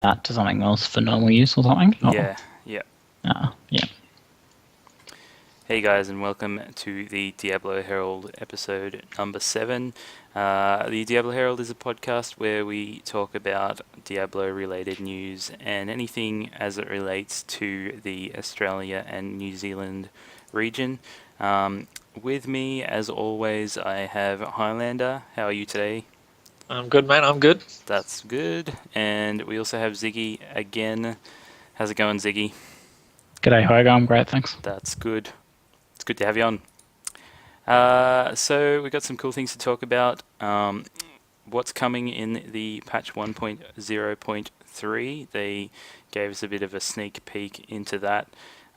that to something else for normal use or something? Yeah. Yeah. Hey guys, and welcome to the Diabloherald episode number 7. The Diabloherald is a podcast where we talk about Diablo-related news and anything as it relates to the Australia and New Zealand region. With me, as always, I have Highlander. How are you today? I'm good, mate. I'm good. That's good. And we also have Ziggy again. How's it going, Ziggy? G'day, Hogo. I'm great, thanks. That's good. It's good to have you on. So we've got some cool things to talk about. What's coming in the patch 1.0.3. They gave us a bit of a sneak peek into that.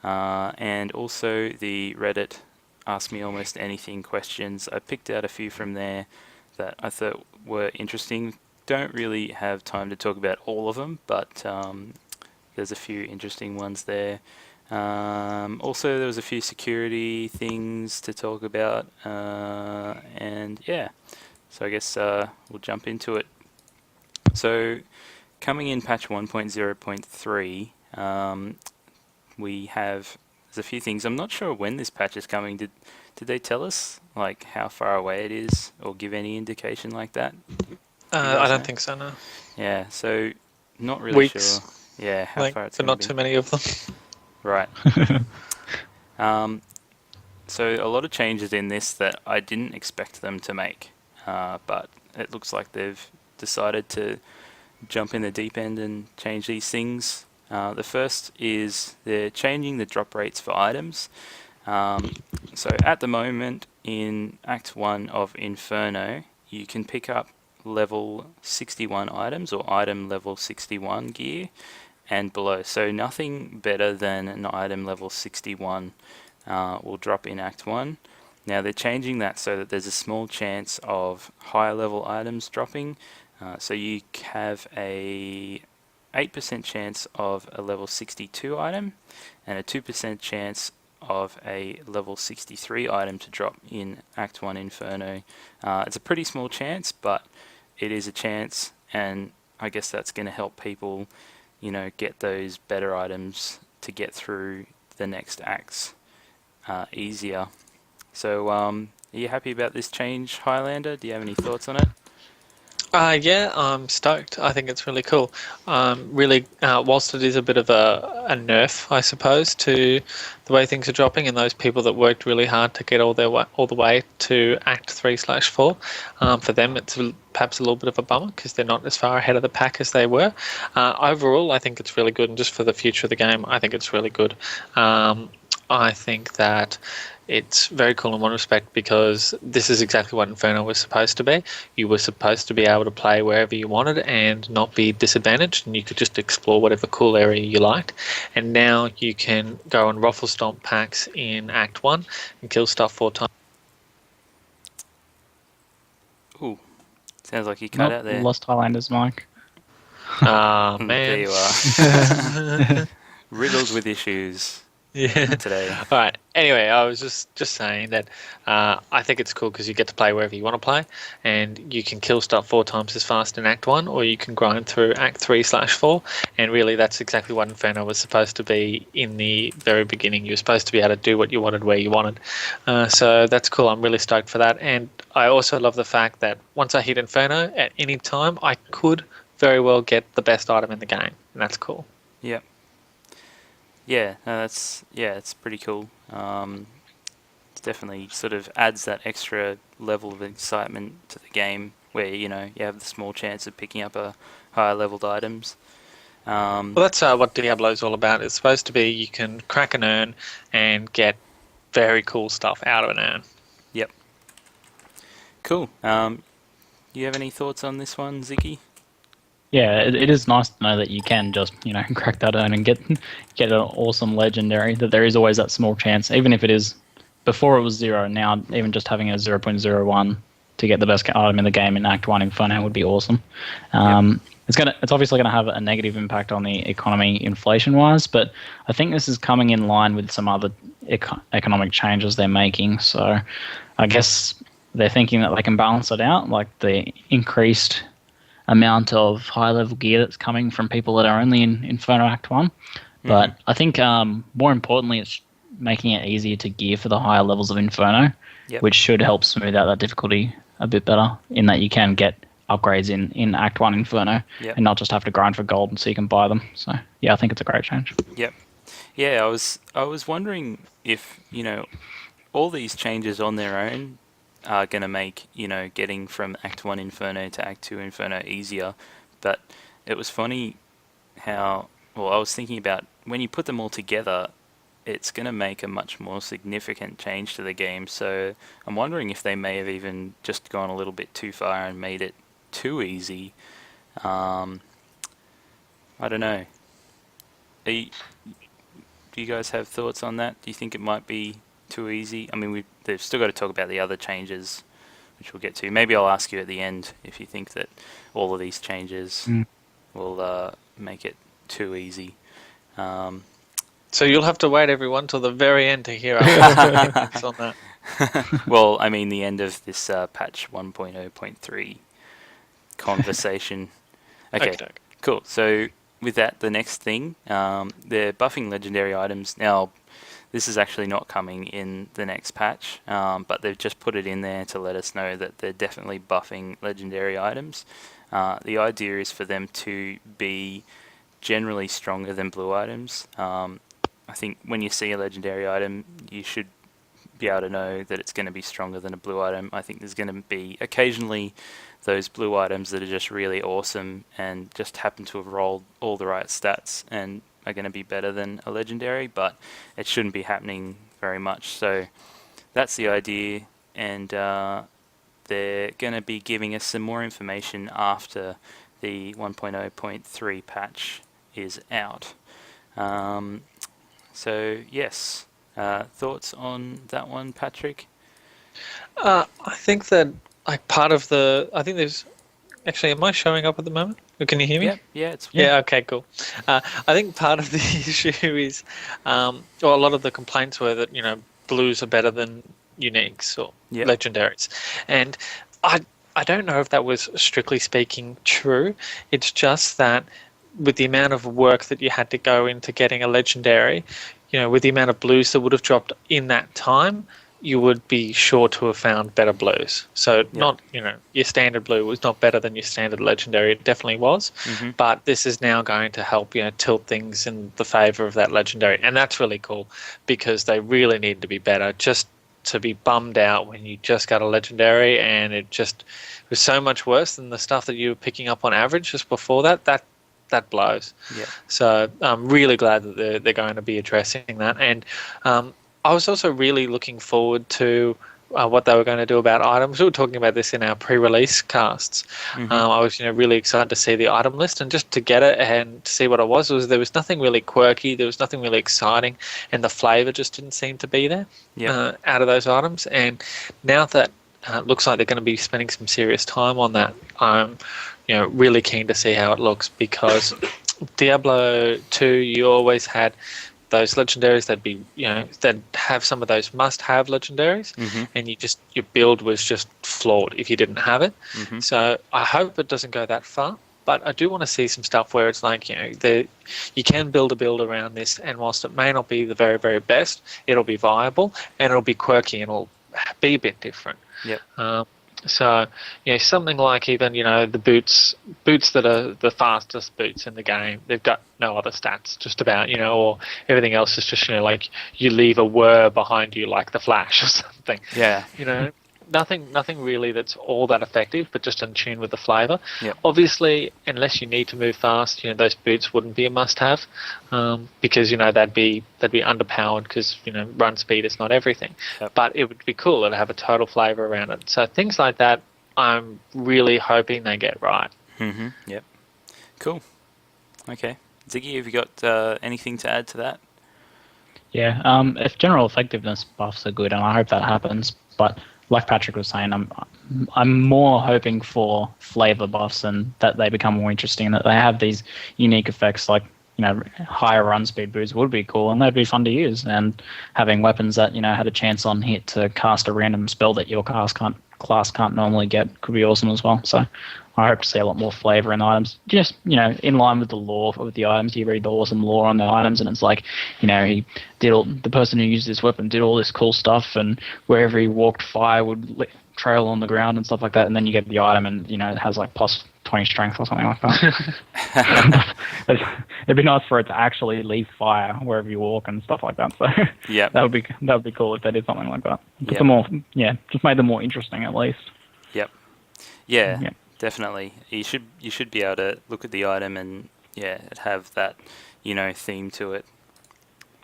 And also the Reddit Ask Me Almost Anything questions. I picked out a few from there that I thought were interesting. Don't really have time to talk about all of them, but there's a few interesting ones there. Also, there was a few security things to talk about, and yeah, so I guess we'll jump into it. So, coming in patch 1.0.3, we have there's a few things. I'm not sure when this patch is coming. Did they tell us like how far away it is, or give any indication like that? I don't think so, no. Yeah, so not really Weeks. sure. Yeah, how far it's but going not to be. too many of them. Right. So a lot of changes in this that I didn't expect them to make, but it looks like they've decided to jump in the deep end and change these things. The first is they're changing the drop rates for items. So at the moment in Act 1 of Inferno, you can pick up level 61 items or item level 61 gear and below. So nothing better than an item level 61 will drop in Act 1. Now they're changing that so that there's a small chance of higher level items dropping. So you have a 8% chance of a level 62 item and a 2% chance of a level 63 item to drop in Act 1 Inferno. It's a pretty small chance, but it is a chance, and I guess that's going to help people, get those better items to get through the next acts easier. So, are you happy about this change, Highlander? Do you have any thoughts on it? Yeah, I'm stoked. I think it's really cool. Really, whilst it is a bit of a nerf, I suppose, to the way things are dropping, and those people that worked really hard to get all the way to Act 3/4, for them it's perhaps a little bit of a bummer because they're not as far ahead of the pack as they were. Overall, I think it's really good, and just for the future of the game, I think it's really good. I think that it's very cool in one respect because this is exactly what Inferno was supposed to be. You were supposed to be able to play wherever you wanted and not be disadvantaged, and you could just explore whatever cool area you liked. And now you can go and ruffle stomp packs in Act 1 and kill stuff 4 times. Ooh, sounds like you cut out there. Lost Highlander's mic. Ah, man. There you are. Riddled with issues. Yeah. Today. All right. Anyway, I was just saying that I think it's cool because you get to play wherever you want to play, and you can kill stuff 4 times as fast in Act 1, or you can grind through Act 3/4, and really that's exactly what Inferno was supposed to be in the very beginning. You were supposed to be able to do what you wanted where you wanted. So that's cool. I'm really stoked for that, and I also love the fact that once I hit Inferno, at any time I could very well get the best item in the game, and that's cool. Yep. Yeah, no, it's pretty cool. It definitely sort of adds that extra level of excitement to the game where, you have the small chance of picking up a higher leveled items. Well, that's what Diablo's all about. It's supposed to be you can crack an urn and get very cool stuff out of an urn. Yep. Cool. You have any thoughts on this one, Ziggy? Yeah, it is nice to know that you can just, crack that urn and get an awesome legendary, that there is always that small chance, even if it is, before it was 0, now even just having a 0.01 to get the best item in the game in Act 1 Inferno would be awesome. Yep. It's obviously going to have a negative impact on the economy inflation-wise, but I think this is coming in line with some other economic changes they're making, so I guess they're thinking that they can balance it out, like the increased amount of high-level gear that's coming from people that are only in Inferno Act 1. But I think more importantly, it's making it easier to gear for the higher levels of Inferno, which should help smooth out that difficulty a bit better, in that you can get upgrades in Act 1 Inferno and not just have to grind for gold so you can buy them. So, yeah, I think it's a great change. Yep. Yeah, I was wondering if, all these changes on their own are going to make, getting from Act 1 Inferno to Act 2 Inferno easier. But it was funny how, I was thinking about when you put them all together, it's going to make a much more significant change to the game. So I'm wondering if they may have even just gone a little bit too far and made it too easy. I don't know. Do you guys have thoughts on that? Do you think it might be too easy? I mean, they've still got to talk about the other changes, which we'll get to. Maybe I'll ask you at the end if you think that all of these changes will make it too easy. So you'll have to wait, everyone, till the very end to hear our opinions on that. Well, I mean, the end of this patch 1.0.3 conversation. Okay, cool. So with that, the next thing, they're buffing legendary items. Now, this is actually not coming in the next patch, but they've just put it in there to let us know that they're definitely buffing legendary items. The idea is for them to be generally stronger than blue items. I think when you see a legendary item, you should be able to know that it's going to be stronger than a blue item. I think there's going to be occasionally those blue items that are just really awesome and just happen to have rolled all the right stats and are going to be better than a legendary, but it shouldn't be happening very much. So that's the idea, and they're going to be giving us some more information after the 1.0.3 patch is out. So yes, thoughts on that one, Patrick? I think that part of I think there's actually. Am I showing up at the moment? Can you hear me? Yeah. Okay, cool. I think part of the issue is, a lot of the complaints were that blues are better than uniques or legendaries, and I don't know if that was strictly speaking true. It's just that with the amount of work that you had to go into getting a legendary, with the amount of blues that would have dropped in that time, you would be sure to have found better blues. So not, your standard blue was not better than your standard legendary. It definitely was. But this is now going to help, tilt things in the favor of that legendary. And that's really cool because they really need to be better. Just to be bummed out when you just got a legendary and it was so much worse than the stuff that you were picking up on average just before that blows. Yeah. So I'm really glad that they're going to be addressing that. And I was also really looking forward to what they were going to do about items. We were talking about this in our pre-release casts. I was really excited to see the item list and just to get it and to see what it was. There was nothing really quirky. There was nothing really exciting. And the flavour just didn't seem to be there out of those items. And now that it looks like they're going to be spending some serious time on that, I'm really keen to see how it looks, because Diablo 2, you always had those legendaries that have some of those must-have legendaries, and your build was just flawed if you didn't have it. So I hope it doesn't go that far, but I do want to see some stuff where it's like you can build a build around this, and whilst it may not be the very, very best, it'll be viable and it'll be quirky and it'll be a bit different. So, something like even, the boots that are the fastest boots in the game, they've got no other stats, just about, or everything else is just, like you leave a whir behind you like the Flash or something. Yeah. Nothing really that's all that effective, but just in tune with the flavour. Obviously, unless you need to move fast, those boots wouldn't be a must-have, because they'd be underpowered because run speed is not everything. But it would be cool to have a total flavour around it. So things like that, I'm really hoping they get right. Yep. Cool. Okay, Ziggy, have you got anything to add to that? Yeah. If general effectiveness buffs are good, and I hope that happens, but like Patrick was saying, I'm more hoping for flavor buffs and that they become more interesting, that they have these unique effects. Like higher run speed boosts would be cool, and they'd be fun to use. And having weapons that had a chance on hit to cast a random spell that your class can't normally get could be awesome as well. So I hope to see a lot more flavor in the items. Just in line with the lore with the items. You read the awesome lore on the items, and it's like he did the person who used this weapon did all this cool stuff, and wherever he walked, fire would trail on the ground and stuff like that. And then you get the item, and it has like plus 20 strength or something like that. It'd be nice for it to actually leave fire wherever you walk and stuff like that. So yeah, that would be cool if they did something like that. Yep. Just made them more interesting at least. Yep. Yeah. Definitely. You should be able to look at the item and have that theme to it.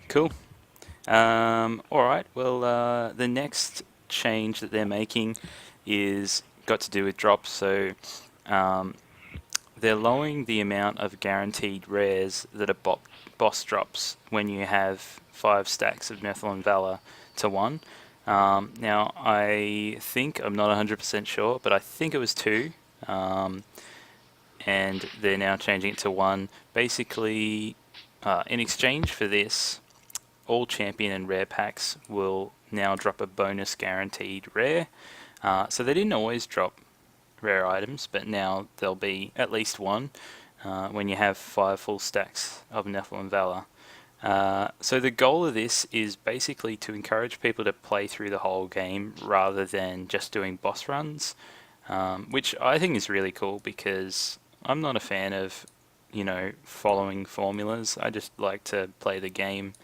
Cool. All right. Well, the next change that they're making is got to do with drops. So they're lowering the amount of guaranteed rares that are boss drops when you have 5 stacks of Nephilim Valor to 1. Now, I think, I'm not 100% sure, but I think it was 2. And they're now changing it to 1. Basically, in exchange for this, all champion and rare packs will now drop a bonus guaranteed rare. So they didn't always drop rare items, but now there'll be at least 1 when you have 5 full stacks of Nephilim Valor. So the goal of this is basically to encourage people to play through the whole game rather than just doing boss runs, which I think is really cool because I'm not a fan of following formulas. I just like to play the game.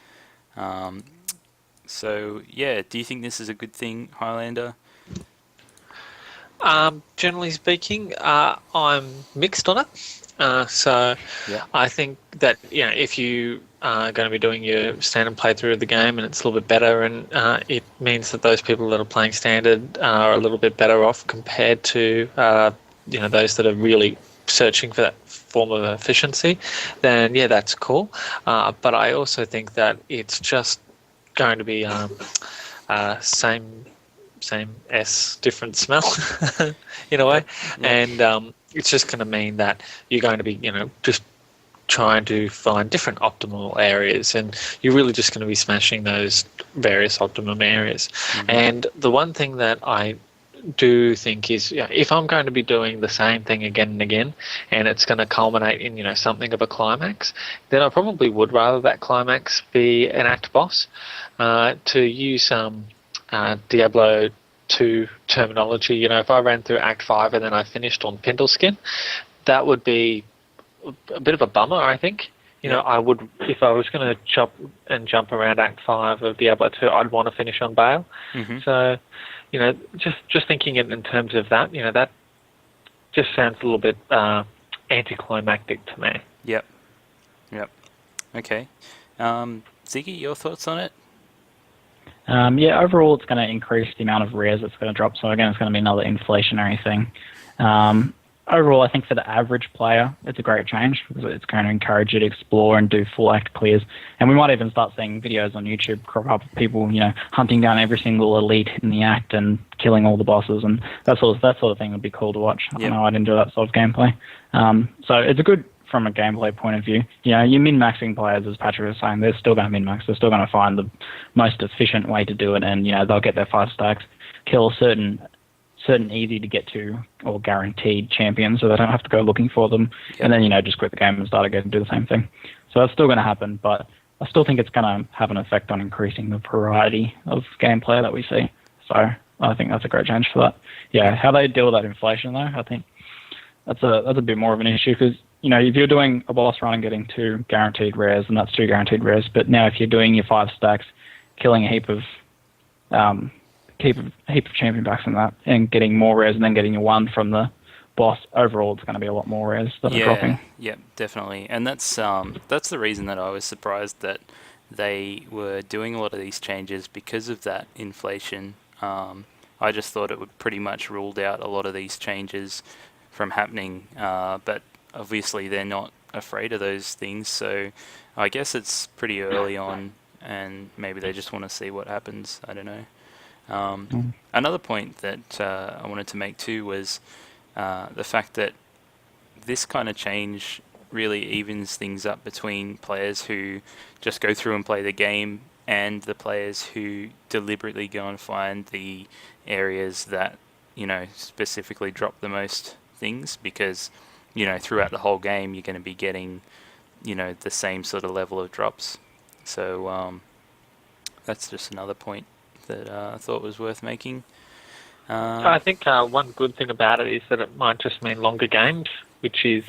So yeah, do you think this is a good thing, Highlander? Generally speaking, I'm mixed on it. So I think that if you are going to be doing your standard playthrough of the game and it's a little bit better, and it means that those people that are playing standard are a little bit better off compared to those that are really searching for that form of efficiency, then that's cool. But I also think that it's just going to be same S, different smell in a way. And it's just going to mean that you're going to be just trying to find different optimal areas, and you're really just going to be smashing those various optimum areas. And the one thing that I do think is if I'm going to be doing the same thing again and again and it's going to culminate in something of a climax, then I probably would rather that climax be an act boss. To use Diablo 2 terminology, if I ran through Act 5 and then I finished on Pindleskin, that would be a bit of a bummer, I think. I would, if I was going to jump around Act 5 of Diablo 2, I'd want to finish on Baal. So, just thinking it in terms of that, that just sounds a little bit anticlimactic to me. Yep. Okay. Ziggy, your thoughts on it? Overall it's going to increase the amount of rares that's going to drop, so again it's going to be another inflationary thing. Overall, I think for the average player, it's a great change because it's going to encourage you to explore and do full act clears. And we might even start seeing videos on YouTube crop up of people, hunting down every single elite in the act and killing all the bosses, and that sort of thing would be cool to watch. I know I'd enjoy that sort of gameplay. So it's a good from a gameplay point of view. You're min-maxing players, as Patrick was saying, they're still going to min-max. They're still going to find the most efficient way to do it, and they'll get their 5 stacks, kill certain easy to get to or guaranteed champions, so they don't have to go looking for them, and then just quit the game and start again and do the same thing. So that's still going to happen, but I still think it's going to have an effect on increasing the variety of gameplay that we see. So I think that's a great change for that. How they deal with that inflation though, I think that's a bit more of an issue because if you're doing a boss run and getting 2 guaranteed rares, and that's 2 guaranteed rares, but now if you're doing your 5 stacks, killing a heap of champion packs and that, and getting more rares, and then getting your 1 from the boss, overall it's going to be a lot more rares that are dropping. Yeah, definitely. And that's the reason that I was surprised that they were doing a lot of these changes because of that inflation. I just thought it would pretty much ruled out a lot of these changes from happening, but obviously they're not afraid of those things, so I guess it's pretty early on and maybe they just want to see what happens. I don't know. Another point that I wanted to make too was the fact that this kind of change really evens things up between players who just go through and play the game and the players who deliberately go and find the areas that, specifically drop the most things, because, throughout the whole game you're going to be getting, the same sort of level of drops. So that's just another point that I thought was worth making. I think one good thing about it is that it might just mean longer games, which is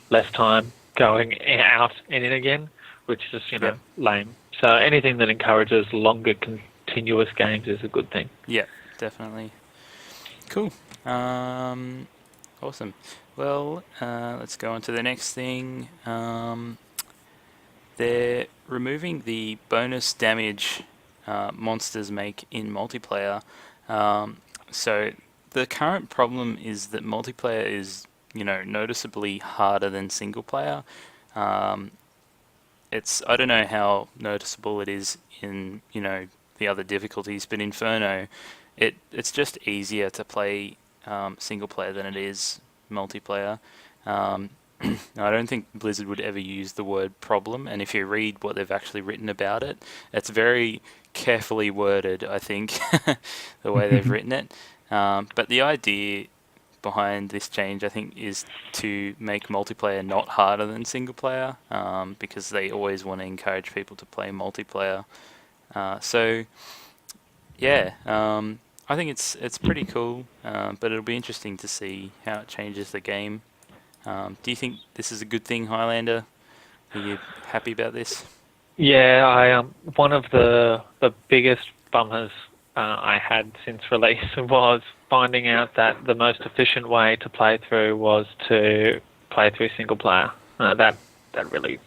less time going out and in again, which is, lame. So anything that encourages longer continuous games is a good thing. Yeah, definitely. Cool. Awesome. Well, let's go on to the next thing. They're removing the bonus damage monsters make in multiplayer. So the current problem is that multiplayer is, noticeably harder than single player. I don't know how noticeable it is in, the other difficulties, but Inferno, it's just easier to play single player than it is multiplayer. I don't think Blizzard would ever use the word problem, and if you read what they've actually written about it, it's very carefully worded, I think, the way they've written it. But the idea behind this change, I think, is to make multiplayer not harder than single player, because they always want to encourage people to play multiplayer. I think it's pretty cool, but it'll be interesting to see how it changes the game. Do you think this is a good thing, Highlander? Are you happy about this? Yeah, I one of the biggest bummers I had since release was finding out that the most efficient way to play through was to play through single player. That really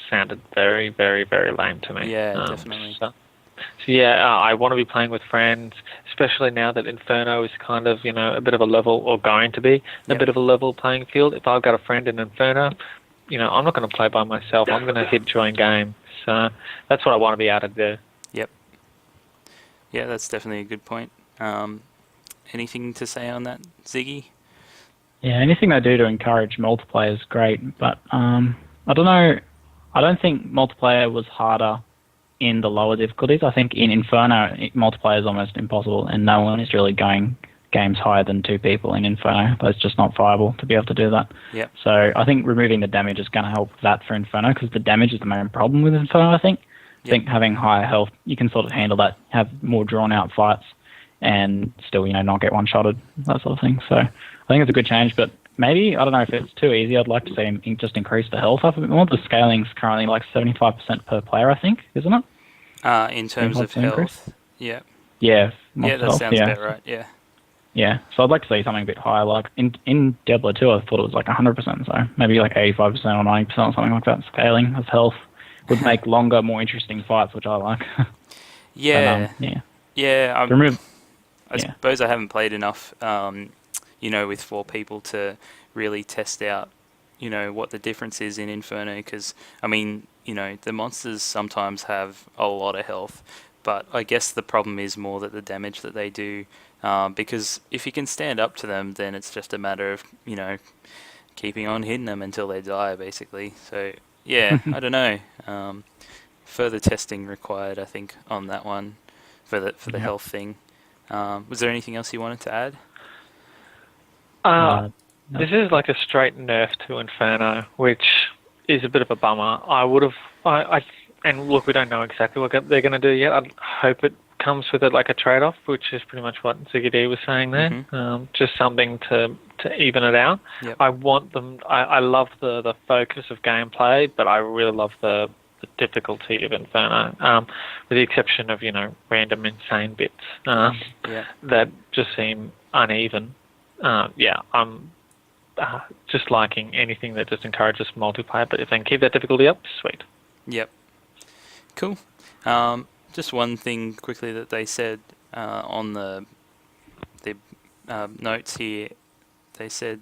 sounded very, very, very lame to me. Yeah, definitely. So I want to be playing with friends, especially now that Inferno is kind of, a bit of a level, or going to be a bit of a level playing field. If I've got a friend in Inferno, I'm not going to play by myself. I'm going to hit join game. So that's what I want to be able to do. Yep. Yeah, that's definitely a good point. Anything to say on that, Ziggy? Yeah, anything they do to encourage multiplayer is great, but I don't know. I don't think multiplayer was harder in the lower difficulties. I think in Inferno, multiplayer is almost impossible, and no one is really going games higher than 2 people in Inferno. That's just not viable to be able to do that. Yep. So I think removing the damage is going to help that for Inferno, because the damage is the main problem with Inferno, I think. I think having higher health, you can sort of handle that, have more drawn-out fights, and still, not get one-shotted, that sort of thing. So I think it's a good change, but maybe, I don't know if it's too easy, I'd like to see him just increase the health up a bit more. The scaling's currently like 75% per player, I think, isn't it? In terms of health, yeah. Yeah. That sounds about right, yeah. Yeah, so I'd like to see something a bit higher. Like in Diablo 2, I thought it was like 100%, so maybe like 85% or 90% or something like that. Scaling of health would make longer, more interesting fights, which I like. Yeah. But, I suppose I haven't played enough, with 4 people to really test out, what the difference is in Inferno, because, the monsters sometimes have a lot of health, but I guess the problem is more that the damage that they do, because if you can stand up to them, then it's just a matter of, keeping on hitting them until they die, basically. So, yeah, I don't know. Further testing required, I think, on that one for the health thing. Was there anything else you wanted to add? No. This is like a straight nerf to Inferno, which is a bit of a bummer. And look, we don't know exactly what they're going to do yet. I hope it comes with it like a trade-off, which is pretty much what ZiggyD was saying there. Mm-hmm. Just something to even it out. Yep. I want them. I love the focus of gameplay, but I really love the difficulty of Inferno, with the exception of random insane bits that just seem uneven. I'm just liking anything that just encourages multiplayer, but if they can keep that difficulty up, sweet. Yep. Cool. Just one thing quickly that they said on the notes here. They said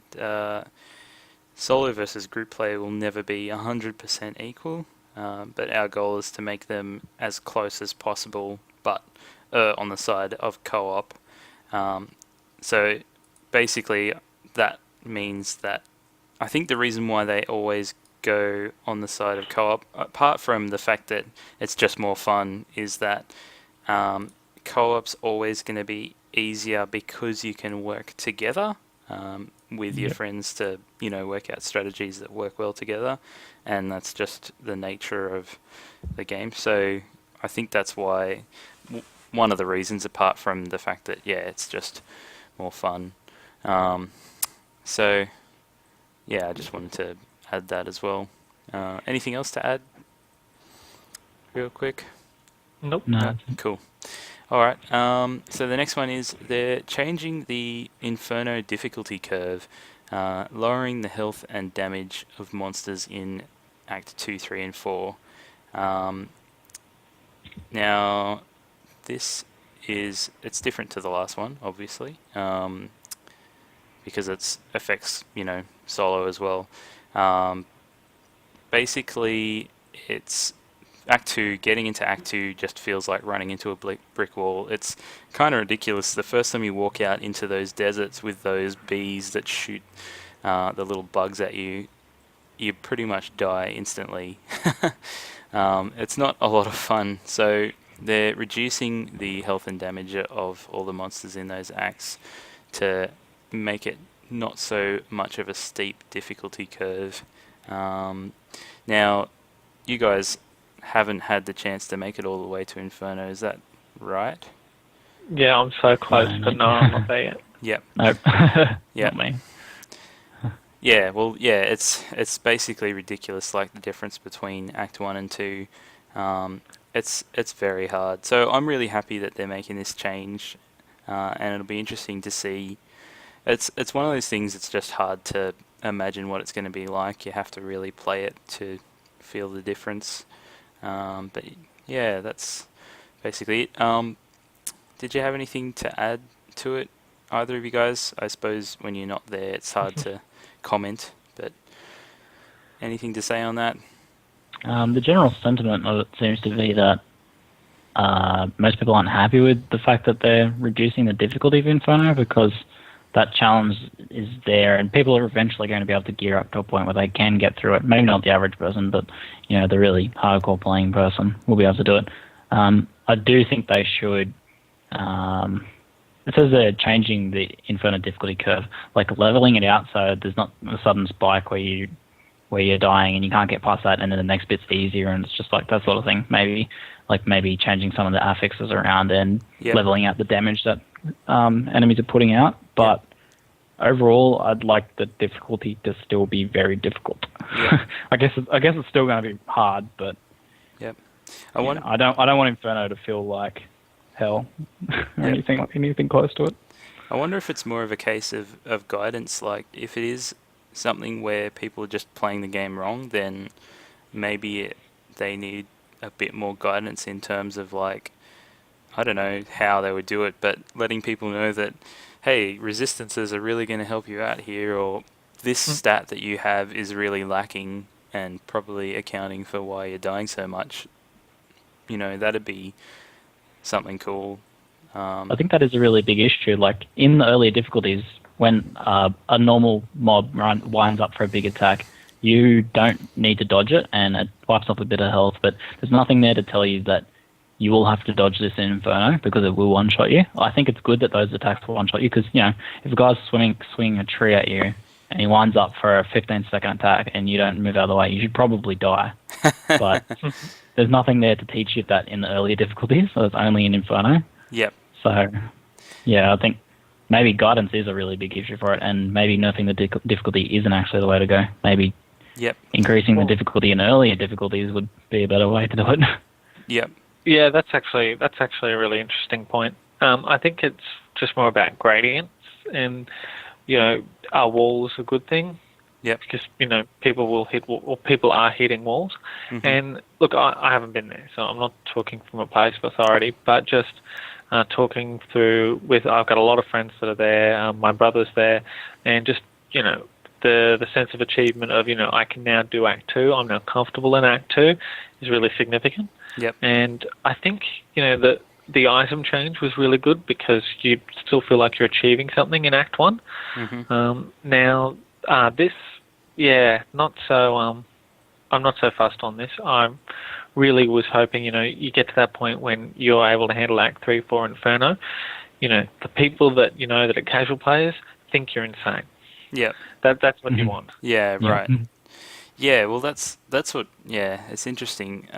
solo versus group play will never be 100% equal, but our goal is to make them as close as possible, but on the side of co-op. So basically that means that I think the reason why they always go on the side of co-op, apart from the fact that it's just more fun, is that co-op's always going to be easier because you can work together with your friends to, work out strategies that work well together, and that's just the nature of the game. So I think that's why, one of the reasons, apart from the fact that, it's just more fun. So, I just wanted to add that as well. Anything else to add real quick? Nope. No. Cool. All right. So the next one is they're changing the Inferno difficulty curve, lowering the health and damage of monsters in Act 2, 3, and 4. Now, it's different to the last one, obviously, because it affects, solo as well. Basically, it's Act 2, getting into Act 2 just feels like running into a brick wall. It's kind of ridiculous. The first time you walk out into those deserts with those bees that shoot the little bugs at you, you pretty much die instantly. It's not a lot of fun. So they're reducing the health and damage of all the monsters in those acts to make it not so much of a steep difficulty curve. Now, you guys haven't had the chance to make it all the way to Inferno, is that right? Yeah, I'm so close, No, but no, I'm not there yet. Yep. Nope. Yep. Not me. Yeah, well, it's basically ridiculous, like the difference between Act 1 and 2. It's very hard. So I'm really happy that they're making this change, and it'll be interesting to see. It's one of those things, it's just hard to imagine what it's going to be like. You have to really play it to feel the difference. But yeah, that's basically it. Did you have anything to add to it, either of you guys? I suppose when you're not there, it's hard to comment, but anything to say on that? The general sentiment of it seems to be that most people aren't happy with the fact that they're reducing the difficulty of Inferno, because that challenge is there, and people are eventually going to be able to gear up to a point where they can get through it. Maybe not the average person, but the really hardcore playing person will be able to do it. I do think they should. It says they're changing the Inferno difficulty curve, like leveling it out so there's not a sudden spike where you're dying and you can't get past that, and then the next bit's easier, and it's just like that sort of thing. Maybe changing some of the affixes around and leveling out the damage that enemies are putting out. But overall, I'd like the difficulty to still be very difficult. Yeah. I guess it's still going to be hard, but I don't want Inferno to feel like hell or anything close to it. I wonder if it's more of a case of guidance. Like, if it is something where people are just playing the game wrong, then maybe they need a bit more guidance in terms of, like, I don't know how they would do it, but letting people know that, hey, resistances are really going to help you out here, or this stat that you have is really lacking and probably accounting for why you're dying so much. That'd be something cool. I think that is a really big issue. Like, in the earlier difficulties, when a normal mob winds up for a big attack, you don't need to dodge it, and it wipes off a bit of health, but there's nothing there to tell you that you will have to dodge this in Inferno, because it will one-shot you. I think it's good that those attacks will one-shot you, because, if a guy's swinging a tree at you, and he winds up for a 15-second attack, and you don't move out of the way, you should probably die. But there's nothing there to teach you that in the earlier difficulties, so it's only in Inferno. Yep. So, I think maybe guidance is a really big issue for it, and maybe nerfing the difficulty isn't actually the way to go. Maybe increasing the difficulty in earlier difficulties would be a better way to do it. Yep. Yeah, that's actually a really interesting point. I think it's just more about gradients, and are walls a good thing? Yep. Because people will hit, or people are hitting walls. Mm-hmm. And look, I haven't been there, so I'm not talking from a place of authority, but just talking through with. I've got a lot of friends that are there. My brother's there, and just the sense of achievement of I can now do Act 2. I'm now comfortable in Act 2 is really significant. Yep. And I think the item change was really good, because you still feel like you're achieving something in Act 1. Mm-hmm. Now this, not so I'm not so fussed on this. I really was hoping, you get to that point when you're able to handle Act 3 for Inferno. The people that that are casual players think you're insane. Yep. That's what you want. Yeah, Yeah. right. Yeah, well, that's what. Yeah, it's interesting.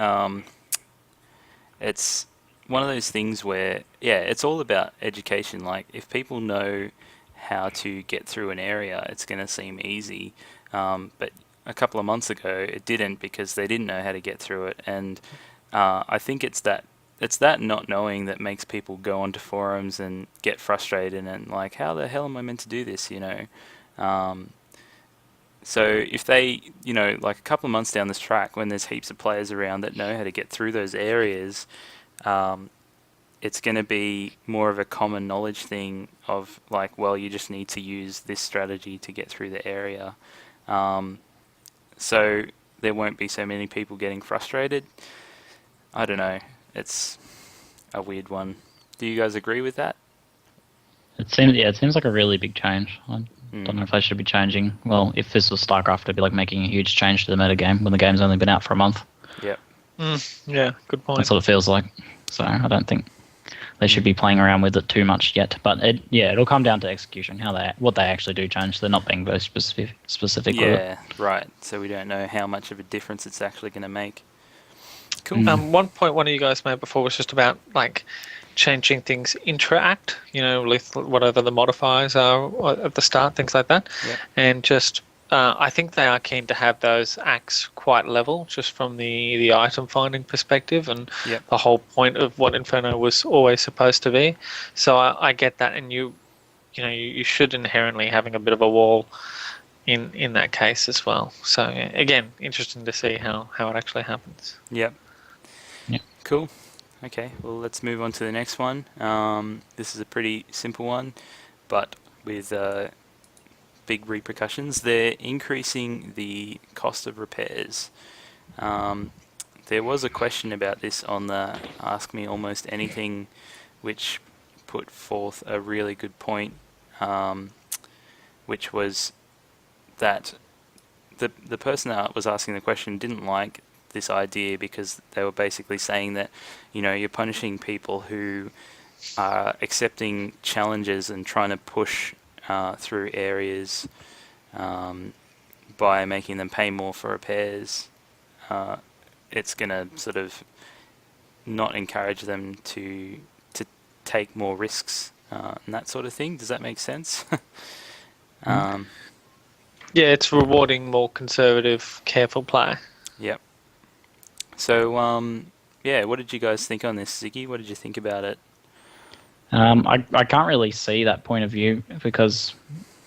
It's one of those things where, yeah, it's all about education. Like, if people know how to get through an area, it's going to seem easy. But a couple of months ago, it didn't, because they didn't know how to get through it. And I think it's that not knowing that makes people go onto forums and get frustrated and like, how the hell am I meant to do this? So if they, like a couple of months down this track, when there's heaps of players around that know how to get through those areas, it's going to be more of a common knowledge thing of like, well, you just need to use this strategy to get through the area. So there won't be so many people getting frustrated. I don't know. It's a weird one. Do you guys agree with that? It seems like a really big change. I don't know if they should be changing. Well, if this was StarCraft, it'd be like making a huge change to the metagame when the game's only been out for a month. Yep. Yeah, good point. That's what it feels like. So I don't think they should be playing around with it too much yet. But it'll come down to execution, what they actually do change. They're not being very specific with it. Yeah, right. So we don't know how much of a difference it's actually going to make. Cool. One point one of you guys made before was just about like changing things intra-act, with whatever the modifiers are at the start, things like that. Yep. And just, I think they are keen to have those acts quite level, just from the item finding perspective, and Yep. the whole point of what Inferno was always supposed to be. So I get that, and you should inherently having a bit of a wall in that case as well. So again, interesting to see how it actually happens. Yep. Yep. Cool. Okay, well, let's move on to the next one. This is a pretty simple one, but with big repercussions. They're increasing the cost of repairs. There was a question about this on the Ask Me Almost Anything, which put forth a really good point, which was that the person that was asking the question didn't like this idea, because they were basically saying that, you're punishing people who are accepting challenges and trying to push through areas by making them pay more for repairs. It's going to sort of not encourage them to take more risks and that sort of thing. Does that make sense? Yeah, it's rewarding more conservative, careful play. Yep. So, what did you guys think on this, Ziggy? What did you think about it? I can't really see that point of view, because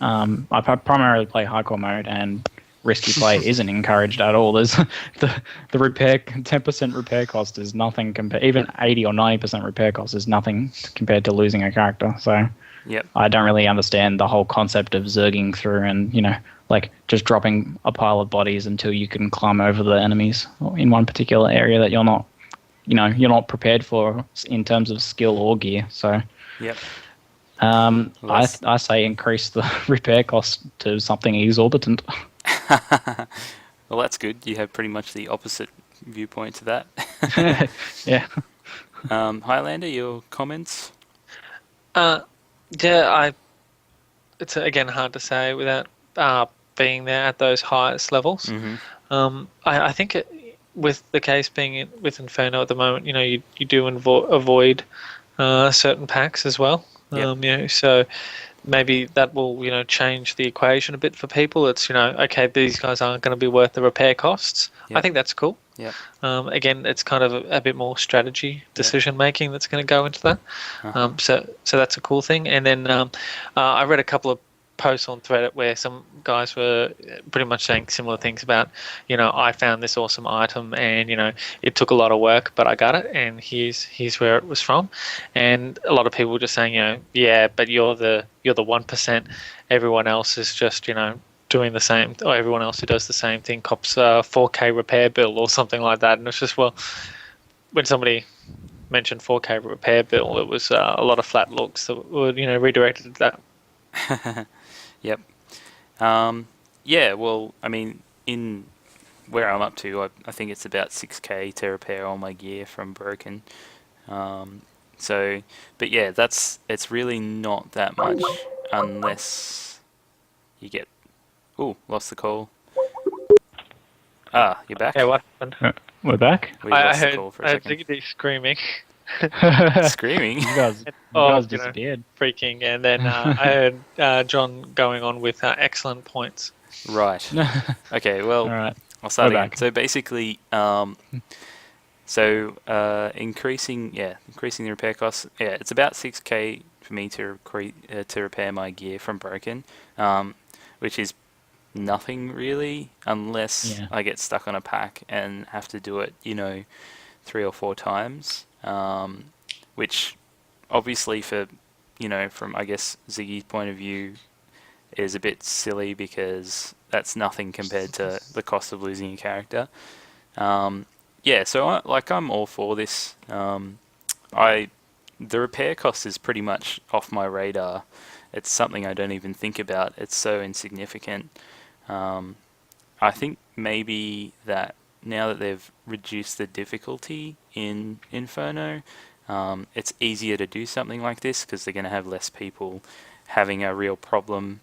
I primarily play hardcore mode, and risky play isn't encouraged at all. There's the repair 10% repair cost is nothing compared. Even 80 or 90% repair cost is nothing compared to losing a character. So Yep. I don't really understand the whole concept of zerging through and like just dropping a pile of bodies until you can climb over the enemies in one particular area that you're not prepared for in terms of skill or gear. So Yep. I say increase the repair cost to something exorbitant. Well, that's good. You have pretty much the opposite viewpoint to that. Yeah. Highlander, your comments? It's again hard to say without being there at those highest levels. Mm-hmm. I think with the case being with Inferno at the moment, you do avoid certain packs as well. Yep. So maybe that will change the equation a bit for people. It's okay, these guys aren't going to be worth the repair costs. Yep. I think that's cool. Yeah. Again, it's kind of a bit more strategy decision making that's going to go into that. Uh-huh. So that's a cool thing. And then I read a couple of posts on Reddit where some guys were pretty much saying similar things about, I found this awesome item and it took a lot of work, but I got it, and here's where it was from. And a lot of people were just saying, yeah, but you're the 1%. Everyone else is just doing the same, or everyone else who does the same thing cops a 4K repair bill or something like that. And it's just, well, when somebody mentioned 4K repair bill, it was a lot of flat looks that were redirected at that. Yep. Yeah, well, I mean, in where I'm up to. I think it's about 6k to repair all my gear from broken. So, but yeah, it's really not that much unless you get. Ooh, lost the call. Ah, you're back. Yeah, what happened? We're back. We I lost the heard, call for I a heard second. ZiggyD screaming. Screaming. You guys Oh, disappeared. freaking, and then I heard John going on with excellent points. Right. Okay. Well, All right. I'll start We're again. back. So basically, increasing the repair costs. Yeah, it's about 6k for me to repair my gear from broken, which is nothing really, unless Yeah. I get stuck on a pack and have to do it, 3 or 4 times, which obviously from I guess Ziggy's point of view is a bit silly because that's nothing compared to the cost of losing a character. So I'm all for this. The repair cost is pretty much off my radar. It's something I don't even think about. It's so insignificant. I think maybe that now that they've reduced the difficulty in Inferno, it's easier to do something like this because they're going to have less people having a real problem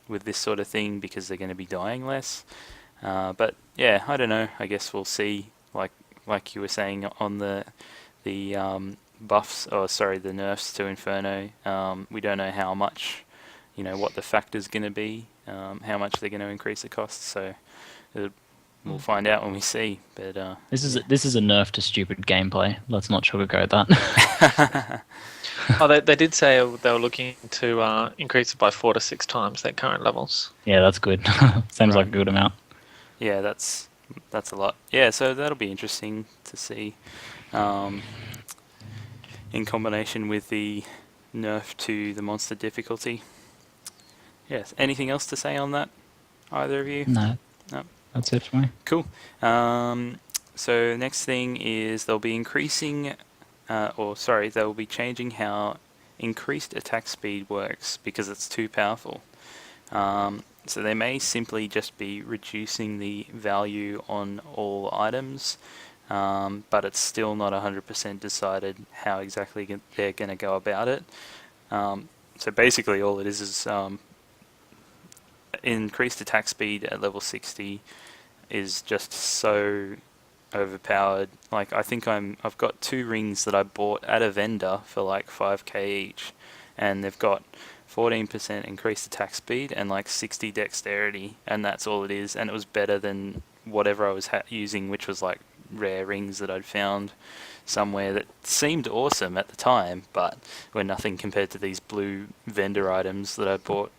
with this sort of thing because they're going to be dying less. But yeah, I don't know. I guess we'll see. Like you were saying on the buffs, the nerfs to Inferno. We don't know how much, what the factor's going to be, how much they're going to increase the cost. So we'll find out when we see. But This is a nerf to stupid gameplay. Let's not sugarcoat that. They did say they were looking to increase it by 4 to 6 times their current levels. Yeah, that's good. Seems like a good amount. yeah, that's a lot. Yeah, so that'll be interesting to see. In combination with the nerf to the monster difficulty. Yes. Anything else to say on that? Either of you? No. No. That's it for me. Cool. So next thing is they'll be they'll be changing how increased attack speed works because it's too powerful. So they may simply just be reducing the value on all items, but it's still not 100% decided how exactly they're going to go about it. So basically all it is increased attack speed at level 60 is just so overpowered. Like I think I've got 2 rings that I bought at a vendor for like 5k each, and they've got 14% increased attack speed and like 60 dexterity, and that's all it is. And it was better than whatever I was using, which was like rare rings that I'd found somewhere that seemed awesome at the time, but were nothing compared to these blue vendor items that I bought.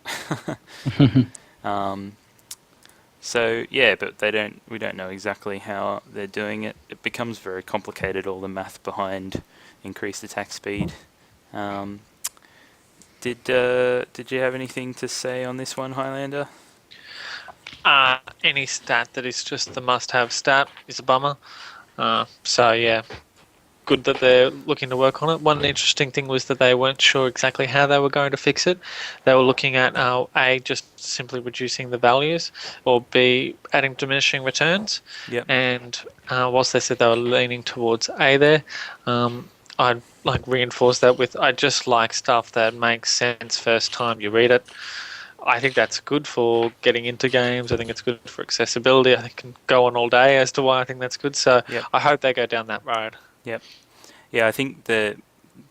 So yeah, but we don't know exactly how they're doing it. It becomes very complicated, all the math behind increased attack speed. Did you have anything to say on this one, Highlander? Any stat that is just the must-have stat is a bummer. So yeah, good that they're looking to work on it. One interesting thing was that they weren't sure exactly how they were going to fix it. They were looking at A, just simply reducing the values, or B, adding diminishing returns. Yep. And whilst they said they were leaning towards A there, I'd like reinforce that with I just like stuff that makes sense first time you read it. I think that's good for getting into games. I think it's good for accessibility. I can go on all day as to why I think that's good. So Yep. I hope they go down that road. Yep. Yeah, I think the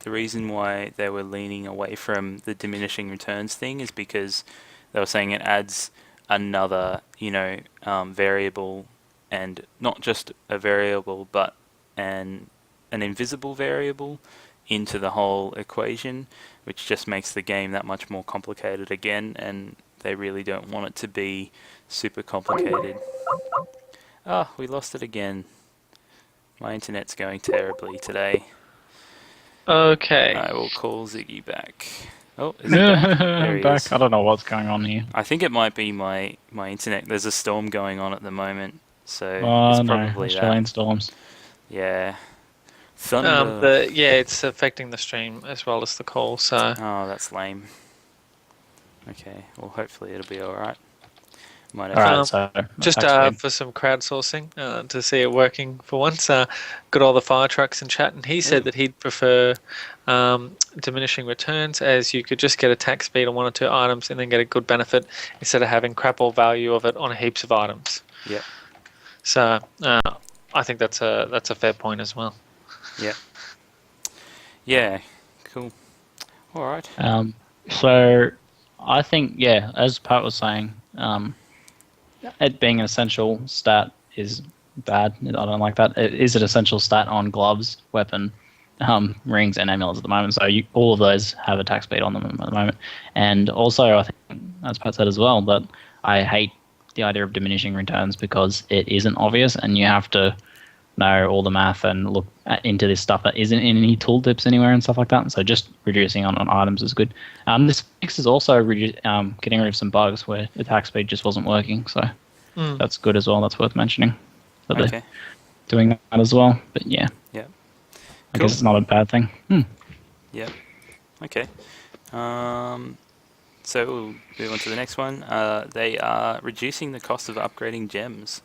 reason why they were leaning away from the diminishing returns thing is because they were saying it adds another, variable, and not just a variable, but an invisible variable into the whole equation, which just makes the game that much more complicated again, and they really don't want it to be super complicated. Ah, we lost it again. My internet's going terribly today. Okay. I will call Ziggy back. Oh, is he back? There he Back. is. I don't know what's going on here. I think it might be my internet. There's a storm going on at the moment, so Oh it's no, probably Australian that. storms. Yeah. Thunder. It's affecting the stream as well as the call. So Oh, that's lame. Okay, well hopefully it'll be alright. Might have Right, Um, so just attack speed. for some crowdsourcing to see it working for once, got all the fire trucks in chat, and he said Ooh. that he'd prefer diminishing returns, as you could just get attack speed on one or two items and then get a good benefit instead of having crap all value of it on heaps of items. Yep. So I think that's a fair point as well. Yep. Yeah. Cool. All right. So I think, yeah, as Pat was saying, it being an essential stat is bad. I don't like that. It is an essential stat on gloves, weapon, rings, and amulets at the moment. So all of those have attack speed on them at the moment. And also, I think, as Pat said as well, that I hate the idea of diminishing returns because it isn't obvious, and you have to know all the math and look into this stuff that isn't in any tooltips anywhere and stuff like that. So just reducing on items is good. This fix is also getting rid of some bugs where attack speed just wasn't working. So that's good as well. That's worth mentioning. That Okay. they're doing that as well. But yeah, Yep. I guess it's not a bad thing. Yep. Okay. So we'll move on to the next one. They are reducing the cost of upgrading gems.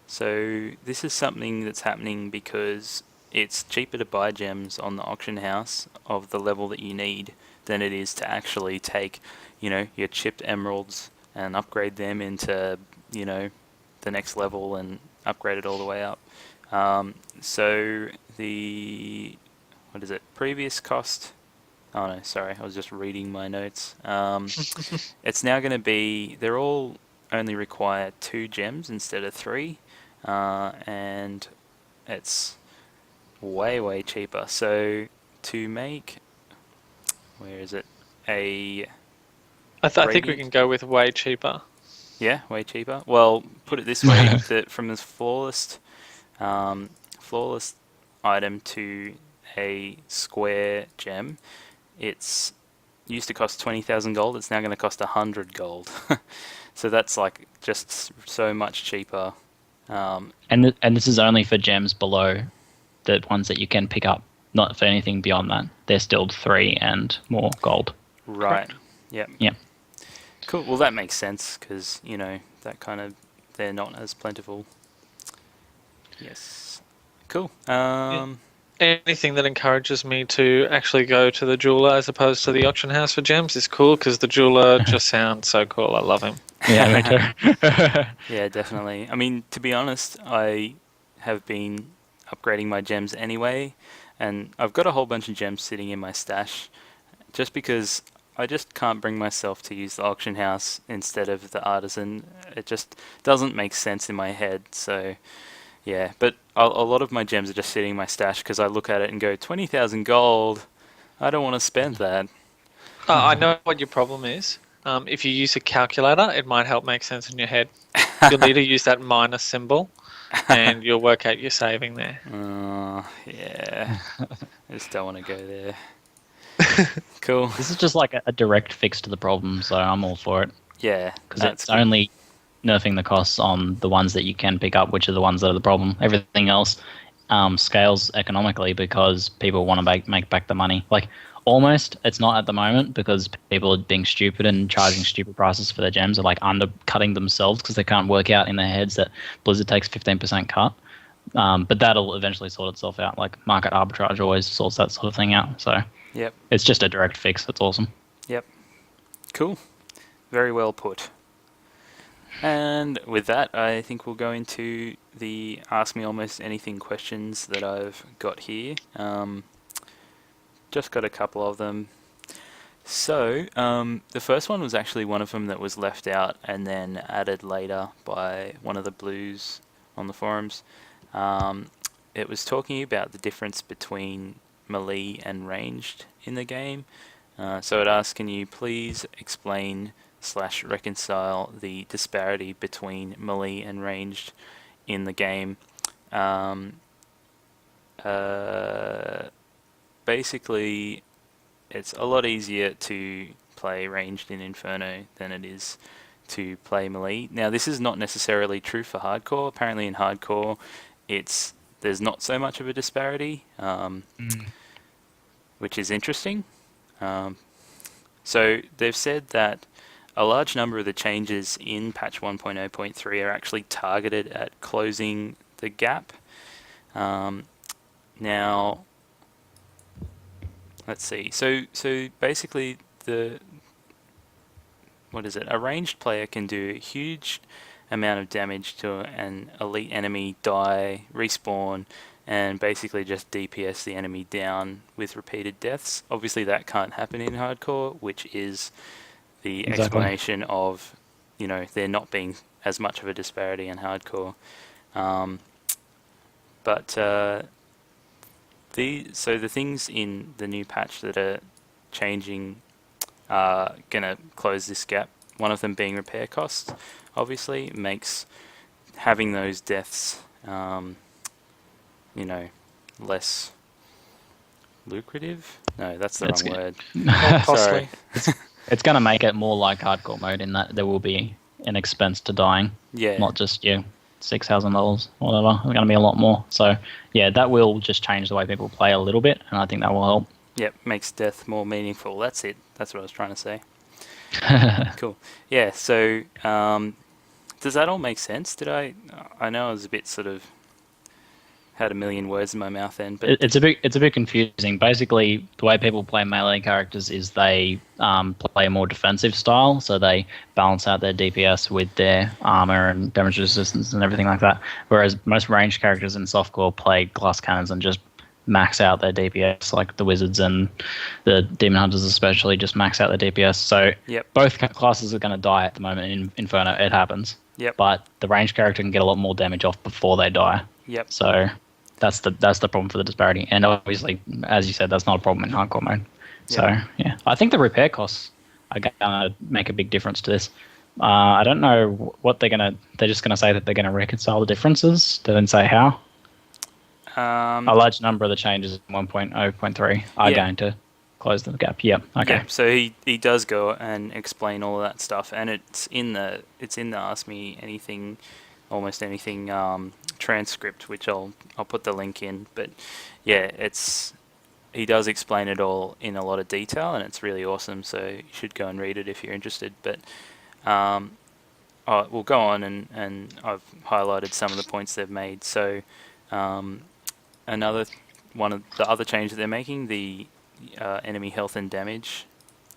So this is something that's happening because it's cheaper to buy gems on the auction house of the level that you need than it is to actually take, your chipped emeralds and upgrade them into, the next level and upgrade it all the way up. So the, previous cost? Oh no, sorry, I was just reading my notes. It's now going to be, they're all only require 2 gems instead of 3. And it's way cheaper. So to make, where is it? I think we can go with way cheaper. Yeah, way cheaper. Well, put it this way: that from this flawless item to a square gem, it's used to cost 20,000 gold. It's now going to cost 100 gold. So that's like just so much cheaper. And this is only for gems below the ones that you can pick up, not for anything beyond that. They're still 3 and more gold. Right. Yep. Yeah. Cool. Well, that makes sense because that kind of they're not as plentiful. Yes. Cool. Anything that encourages me to actually go to the jeweler as opposed to the auction house for gems is cool, because the jeweler just sounds so cool. I love him. Yeah, me too. Yeah, definitely. I mean, to be honest, I have been upgrading my gems anyway, and I've got a whole bunch of gems sitting in my stash just because I just can't bring myself to use the auction house instead of the artisan. It just doesn't make sense in my head. So, yeah. But a lot of my gems are just sitting in my stash because I look at it and go, 20,000 gold. I don't want to spend that. I know what your problem is. If you use a calculator, it might help make sense in your head. You'll need to use that minus symbol, and you'll work out your saving there. Yeah. I just don't want to go there. Cool. This is just like a direct fix to the problem, so I'm all for it. Yeah. Because it's only nerfing the costs on the ones that you can pick up, which are the ones that are the problem. Everything else scales economically because people want to make back the money. Like, almost, it's not at the moment because people are being stupid and charging stupid prices for their gems, or like undercutting themselves because they can't work out in their heads that Blizzard takes 15% cut. But that'll eventually sort itself out. Like, market arbitrage always sorts that sort of thing out. So Yep. it's just a direct fix. It's awesome. Yep. Cool. Very well put. And with that, I think we'll go into the Ask Me Almost Anything questions that I've got here. Just got a couple of them. So, the first one was actually one of them that was left out and then added later by one of the blues on the forums. It was talking about the difference between melee and ranged in the game. So it asked, can you please explain / reconcile the disparity between melee and ranged in the game? Basically, it's a lot easier to play ranged in Inferno than it is to play melee. Now, this is not necessarily true for hardcore. Apparently in hardcore, there's not so much of a disparity, which is interesting. So they've said that a large number of the changes in patch 1.0.3 are actually targeted at closing the gap. Now, let's see. So basically, a ranged player can do a huge amount of damage to an elite enemy, die, respawn, and basically just DPS the enemy down with repeated deaths. Obviously, that can't happen in hardcore, which is the explanation of, there not being as much of a disparity in hardcore. But the things in the new patch that are changing are going to close this gap. One of them being repair costs, obviously, makes having those deaths, less lucrative. No, that's the wrong word. Costly. It's going to make it more like hardcore mode in that there will be an expense to dying. Yeah. Not just $6,000, whatever. It's going to be a lot more. So, yeah, that will just change the way people play a little bit, and I think that will help. Yep, makes death more meaningful. That's it. That's what I was trying to say. Cool. Yeah, so does that all make sense? I know I was a bit sort of had a million words in my mouth then, but it's a bit confusing. Basically, the way people play melee characters is they play a more defensive style, so they balance out their DPS with their armor and damage resistance and everything like that. Whereas most ranged characters in softcore play glass cannons and just max out their DPS, like the wizards and the demon hunters especially just max out their DPS. So both classes are going to die at the moment in Inferno. It happens. Yep. But the ranged character can get a lot more damage off before they die. Yep. So that's the problem for the disparity. And obviously, as you said, that's not a problem in hardcore mode. So yeah, I think the repair costs are going to make a big difference to this. I don't know what they're just going to say that they're going to reconcile the differences. They didn't say how. A large number of the changes in 1.0.3 are going to close the gap. Yeah. Okay. Yeah, so he does go and explain all of that stuff, and it's in the Ask Me Anything, almost anything transcript, which I'll put the link in. But yeah, he does explain it all in a lot of detail, and it's really awesome. So you should go and read it if you're interested. But we'll go on, and I've highlighted some of the points they've made. So another one of the other changes they're making, the enemy health and damage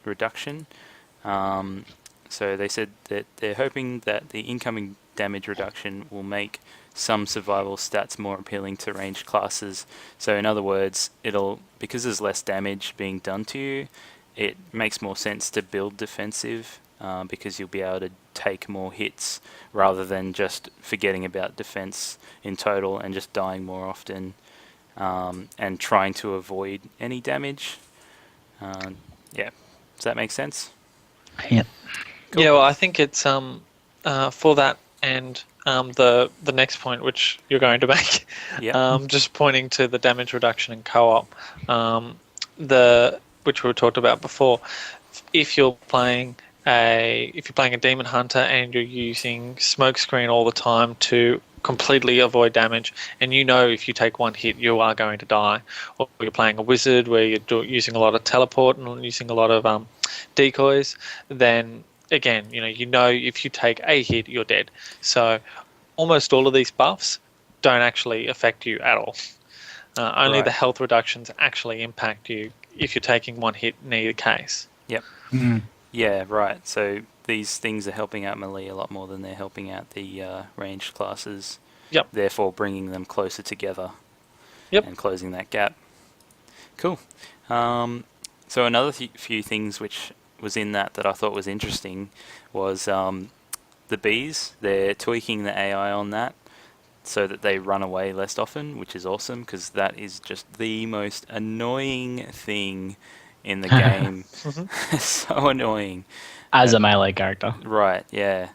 reduction. So they said that they're hoping that the incoming damage reduction will make some survival stats more appealing to ranged classes. So in other words, because there's less damage being done to you, it makes more sense to build defensive, because you'll be able to take more hits rather than just forgetting about defense in total and just dying more often, and trying to avoid any damage. Does that make sense? Yeah. Cool. Yeah, well, I think it's for that and the next point which you're going to make, just pointing to the damage reduction in co-op, which we talked about before. If you're playing a demon hunter and you're using smokescreen all the time to completely avoid damage, and if you take one hit you are going to die, or you're playing a wizard where you're using a lot of teleport and using a lot of decoys, then again, if you take a hit you're dead. So almost all of these buffs don't actually affect you at all. Only the health reductions actually impact you if you're taking one hit in either case. Yep. Mm. Yeah, right. So these things are helping out melee a lot more than they're helping out the ranged classes. Yep. Therefore, bringing them closer together. Yep. And closing that gap. Cool. So another few things which was in that I thought was interesting was the bees. They're tweaking the AI on that so that they run away less often, which is awesome because that is just the most annoying thing in the game. So annoying. As a melee character. Right, yeah.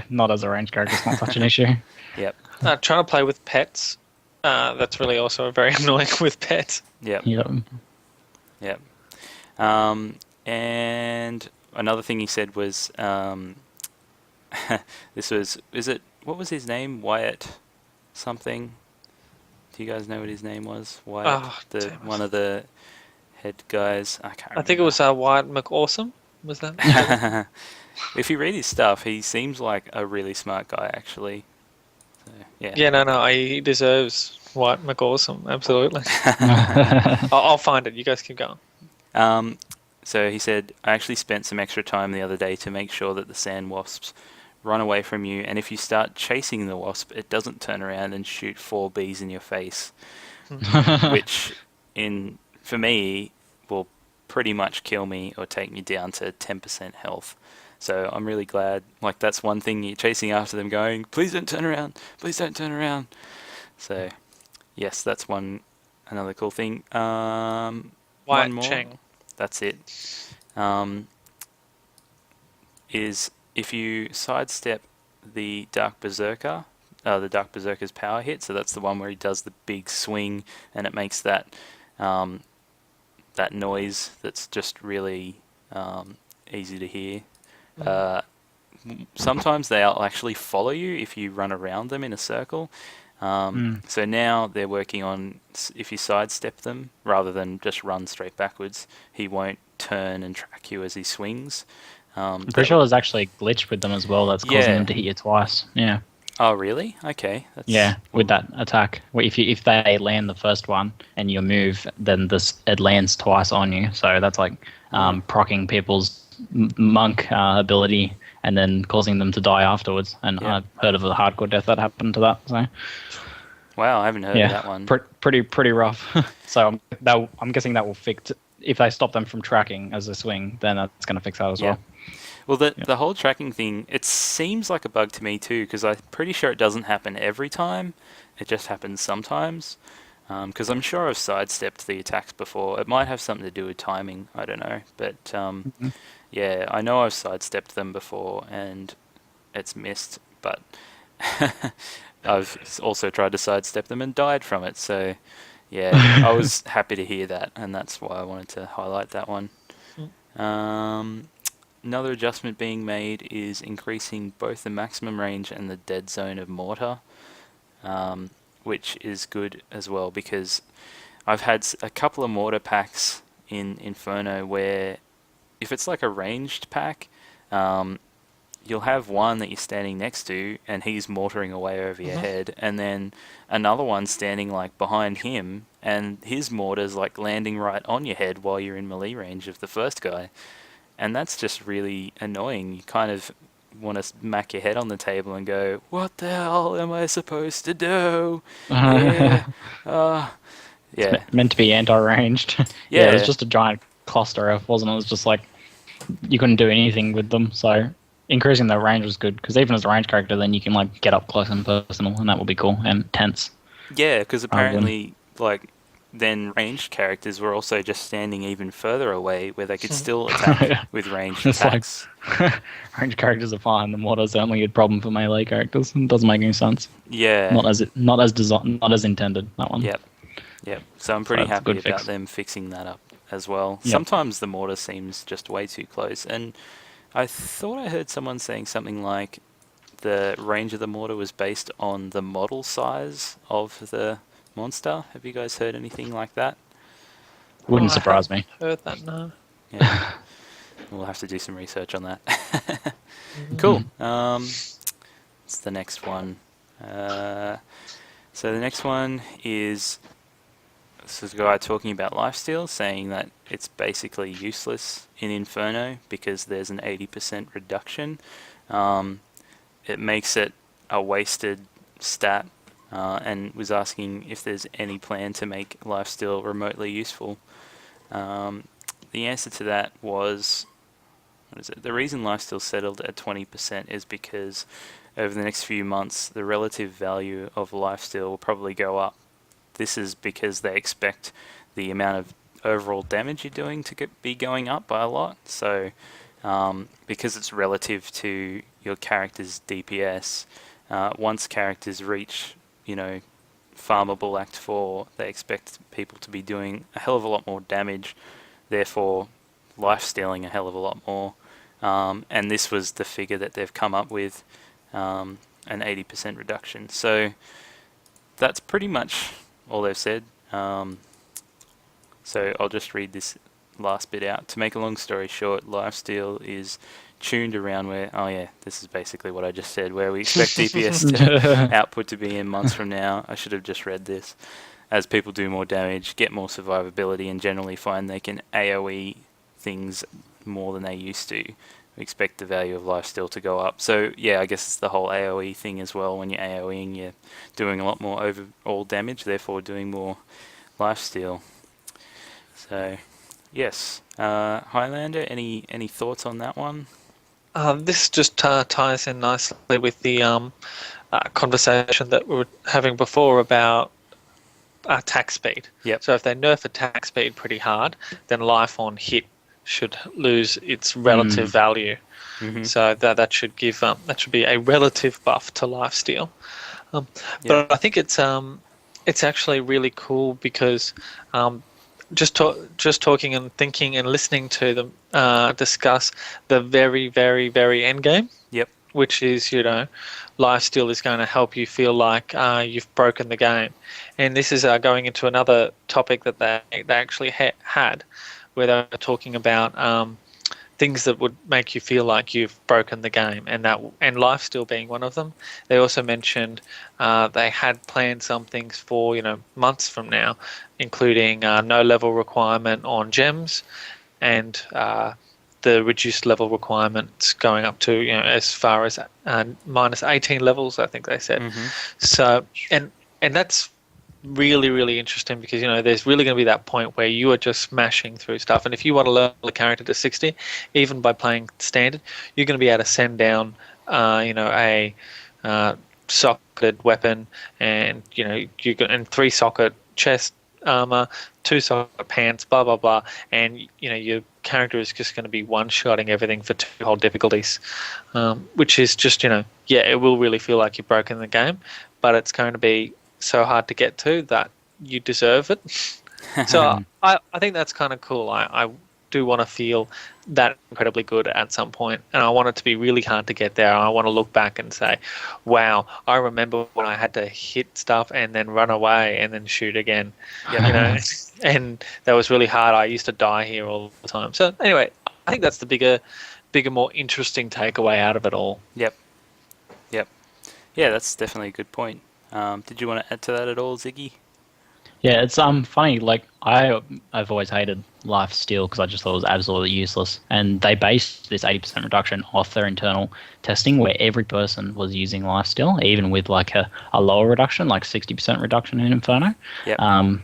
Not as a ranged character, it's not such an issue. Yep. Trying to play with pets, that's really also very annoying with pets. Yep. Yep. And another thing he said was, what was his name? Wyatt something? Do you guys know what his name was? Wyatt, one of the head guys. I can't remember. I think it was Wyatt McAwesome. Was that? If you read his stuff, he seems like a really smart guy, actually. So, yeah. Yeah, no, he deserves White McAwesome, absolutely. I'll find it. You guys keep going. Um, so he said, I actually spent some extra time the other day to make sure that the sand wasps run away from you, and if you start chasing the wasp, it doesn't turn around and shoot 4 bees in your face, which, for me, will pretty much kill me or take me down to 10% health. So I'm really glad. Like, that's one thing, you're chasing after them going, please don't turn around, please don't turn around. So, yes, that's another cool thing. One White more. Cheng. That's it. Is if you sidestep the Dark Berserker's power hit, so that's the one where he does the big swing and it makes that that noise that's just really easy to hear. Sometimes they'll actually follow you if you run around them in a circle. So now they're working on, if you sidestep them rather than just run straight backwards, he won't turn and track you as he swings. I'm pretty sure there's actually a glitch with them as well that's causing them to hit you twice. Yeah. Oh, really? Okay. Yeah, with that attack. If they land the first one and you move, then it lands twice on you. So that's like proccing people's monk ability and then causing them to die afterwards. And I've heard of a hardcore death that happened to that. So wow, I haven't heard of that one. Pretty rough. So I'm guessing that will fix. If they stop them from tracking as a swing, then that's going to fix that as well. Well, the whole tracking thing, it seems like a bug to me too, because I'm pretty sure it doesn't happen every time. It just happens sometimes. Because I'm sure I've sidestepped the attacks before. It might have something to do with timing. I don't know. But yeah, I know I've sidestepped them before and it's missed. But I've also tried to sidestep them and died from it. So yeah, I was happy to hear that, and that's why I wanted to highlight that one. Another adjustment being made is increasing both the maximum range and the dead zone of mortar, which is good as well, because I've had a couple of mortar packs in Inferno where if it's like a ranged pack, you'll have one that you're standing next to and he's mortaring away over your head, and then another one standing like behind him and his mortar's like landing right on your head while you're in melee range of the first guy. And that's just really annoying. You kind of want to smack your head on the table and go, what the hell am I supposed to do? Yeah. It's meant to be anti-ranged. Yeah, it was just a giant cluster of, wasn't it? It was just like, you couldn't do anything with them. So increasing the range was good, because even as a range character, then you can like get up close and personal, and that will be cool and tense. Yeah, because apparently, like, then ranged characters were also just standing even further away where they could still attack with ranged attacks. Like, ranged characters are fine. The mortar's only a problem for melee characters. It doesn't make any sense. Yeah. Not as intended, that one. Yep. So I'm pretty happy about fix. them fixing that up as well. Yep. Sometimes the mortar seems just way too close, and I thought I heard someone saying something like the range of the mortar was based on the model size of the monster. Have you guys heard anything like that? Wouldn't surprise me. Heard that, no. Yeah. We'll have to do some research on that. Cool. What's the next one? So the next one is, this is a guy talking about lifesteal, saying that it's basically useless in Inferno because there's an 80% reduction. It makes it a wasted stat, and was asking if there's any plan to make lifesteal remotely useful. The answer to that was, the reason lifesteal settled at 20% is because over the next few months the relative value of lifesteal will probably go up. This is because they expect the amount of overall damage you're doing to be going up by a lot. So because it's relative to your character's DPS, once characters reach, farmable Act 4, they expect people to be doing a hell of a lot more damage, therefore life-stealing a hell of a lot more. And this was the figure that they've come up with, an 80% reduction. So that's pretty much all they've said. So I'll just read this last bit out. To make a long story short, lifesteal is tuned around where, oh yeah, this is basically what I just said, where we expect DPS to output to be in months from now. I should have just read this. As people do more damage, get more survivability, and generally find they can AoE things more than they used to, we expect the value of lifesteal to go up. So yeah, I guess it's the whole AoE thing as well. When you're AoEing, you're doing a lot more overall damage, therefore doing more lifesteal. So yes, Highlander, any thoughts on that one? This just ties in nicely with the conversation that we were having before about attack speed. Yep. So if they nerf attack speed pretty hard, then life on hit should lose its relative value. Mm-hmm. So that should give that should be a relative buff to lifesteal. But I think it's actually really cool because just talking and thinking and listening to them discuss the very, very, very end game. Yep. Which is, lifesteal is going to help you feel like you've broken the game. And this is going into another topic that they actually had, where they were talking about things that would make you feel like you've broken the game, and lifesteal being one of them. They also mentioned they had planned some things for months from now, including no level requirement on gems, and the reduced level requirements going up to as far as minus 18 levels, I think they said. Mm-hmm. So and that's really, really interesting because there's really going to be that point where you are just smashing through stuff, and if you want to level a character to 60, even by playing standard, you're going to be able to send down a socketed weapon, and and 3 socket chest armor, 2 socket pants, blah blah blah, and your character is just going to be one-shotting everything for 2 whole difficulties, which is just it will really feel like you've broken the game, but it's going to be so hard to get to that you deserve it. So I think that's kind of cool. I do want to feel that incredibly good at some point, and I want it to be really hard to get there. I want to look back and say, wow, I remember when I had to hit stuff and then run away and then shoot again. And that was really hard. I used to die here all the time. So anyway, I think that's the bigger, more interesting takeaway out of it all. Yep. Yeah, that's definitely a good point. Did you want to add to that at all, Ziggy? Yeah, it's funny. Like I've always hated lifesteal because I just thought it was absolutely useless. And they based this 80% reduction off their internal testing, where every person was using lifesteal, even with like a lower reduction, like 60% reduction in Inferno. Yep.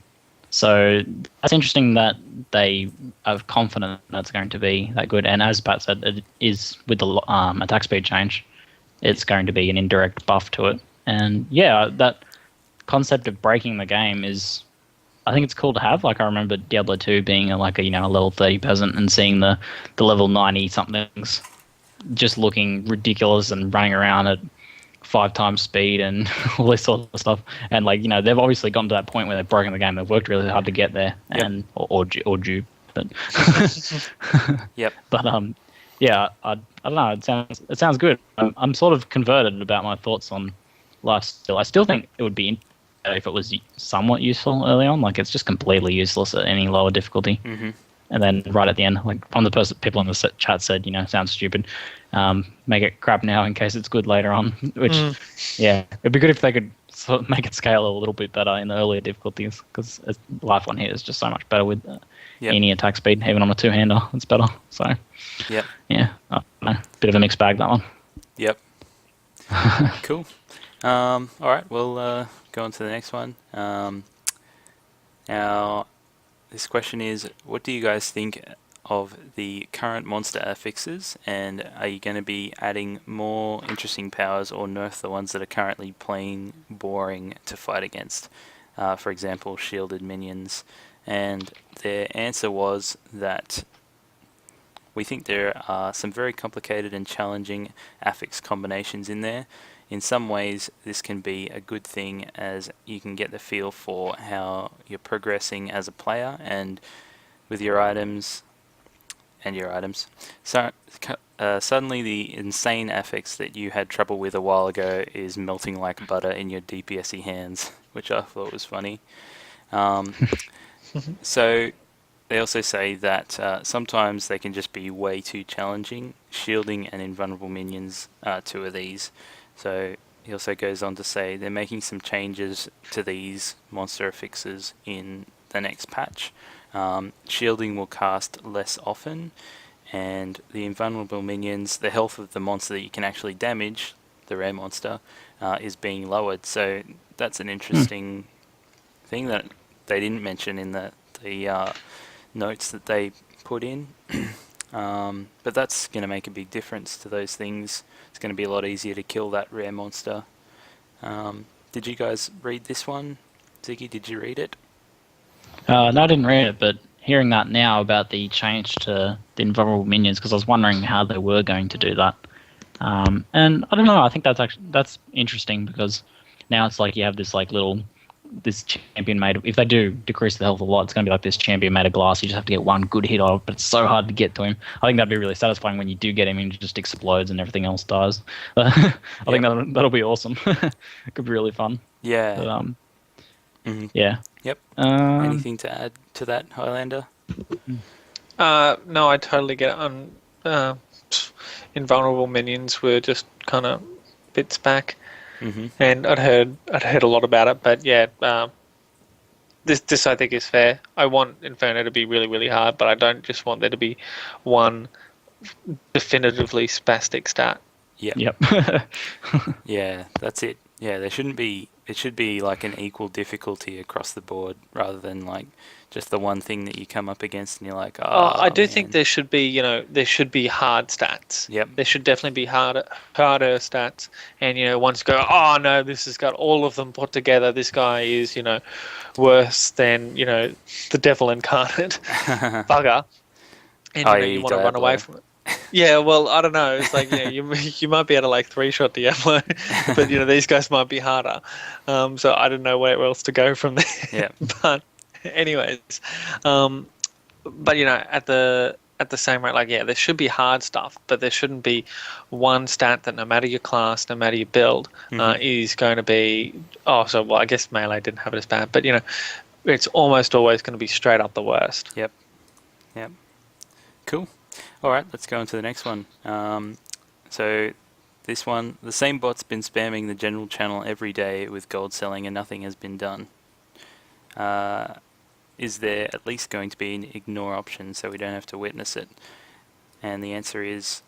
So that's interesting that they are confident that's going to be that good. And as Pat said, it is with the attack speed change, it's going to be an indirect buff to it. And yeah, that concept of breaking the game is, I think it's cool to have. Like I remember Diablo 2 being a level 30 peasant and seeing the level 90 somethings just looking ridiculous and running around at 5 times speed and all this sort of stuff. And they've obviously gotten to that point where they've broken the game. They've worked really hard to get there, and or dupe, but yep. But yeah, I don't know. It sounds good. I'm sort of converted about my thoughts on lifesteal. I still think it would be if it was somewhat useful early on. Like it's just completely useless at any lower difficulty. Mm-hmm. And then right at the end, like from the people in the chat said, sounds stupid. Make it crap now in case it's good later on. Which, yeah, it'd be good if they could sort of make it scale a little bit better in the earlier difficulties, because life on here is just so much better with any attack speed, even on a 2-hander. It's better. So, yeah, I don't know, bit of a mixed bag, that one. Yep. Cool. All right, we'll go on to the next one. Now, this question is, what do you guys think of the current monster affixes, and are you going to be adding more interesting powers or nerf the ones that are currently plain boring to fight against? For example, shielded minions. And their answer was that we think there are some very complicated and challenging affix combinations in there. In some ways, this can be a good thing, as you can get the feel for how you're progressing as a player and with your items. So suddenly the insane affix that you had trouble with a while ago is melting like butter in your DPS-y hands, which I thought was funny. So they also say that sometimes they can just be way too challenging. Shielding and invulnerable minions are two of these. So he also goes on to say they're making some changes to these monster affixes in the next patch. Shielding will cast less often, and the invulnerable minions, the health of the monster that you can actually damage, the rare monster, is being lowered. So that's an interesting thing that they didn't mention in the notes that they put in. But that's going to make a big difference to those things. It's going to be a lot easier to kill that rare monster. Did you guys read this one? Ziggy, did you read it? No, I didn't read it, but hearing that now about the change to the invulnerable minions, because I was wondering how they were going to do that. And I don't know, I think that's interesting, because now it's like you have this champion made of, if they do decrease the health a lot, it's going to be like this champion made of glass. You just have to get one good hit off, but it's so hard to get to him. I think that'd be really satisfying when you do get him and he just explodes and everything else dies. I think that'll be awesome. It could be really fun. Yeah. But, yeah. Yep. Anything to add to that, Highlander? No, I totally get it. Invulnerable minions were just kind of bits back. And I'd heard a lot about it, but yeah, this I think is fair. I want Inferno to be really, really hard, but I don't just want there to be one definitively spastic stat. Yep. Yeah, that's it. Yeah, there shouldn't be. It should be like an equal difficulty across the board, rather than like just the one thing that you come up against and you're like, I do think there should be, there should be hard stats. Yep. There should definitely be harder stats. And, once you go, oh no, this has got all of them put together. This guy is, worse than, the devil incarnate bugger. And you want to run away from it. Yeah, well, I don't know. It's like, you might be able to like 3-shot Diablo, but these guys might be harder. So I don't know where else to go from there. Yeah. But anyways, but at the same rate, there should be hard stuff, but there shouldn't be one stat that no matter your class, no matter your build, is going to be. I guess melee didn't have it as bad, but it's almost always going to be straight up the worst. Yep. Cool. All right, let's go on to the next one. So this one, the same bot's been spamming the general channel every day with gold selling and nothing has been done. Is there at least going to be an ignore option so we don't have to witness it? And the answer is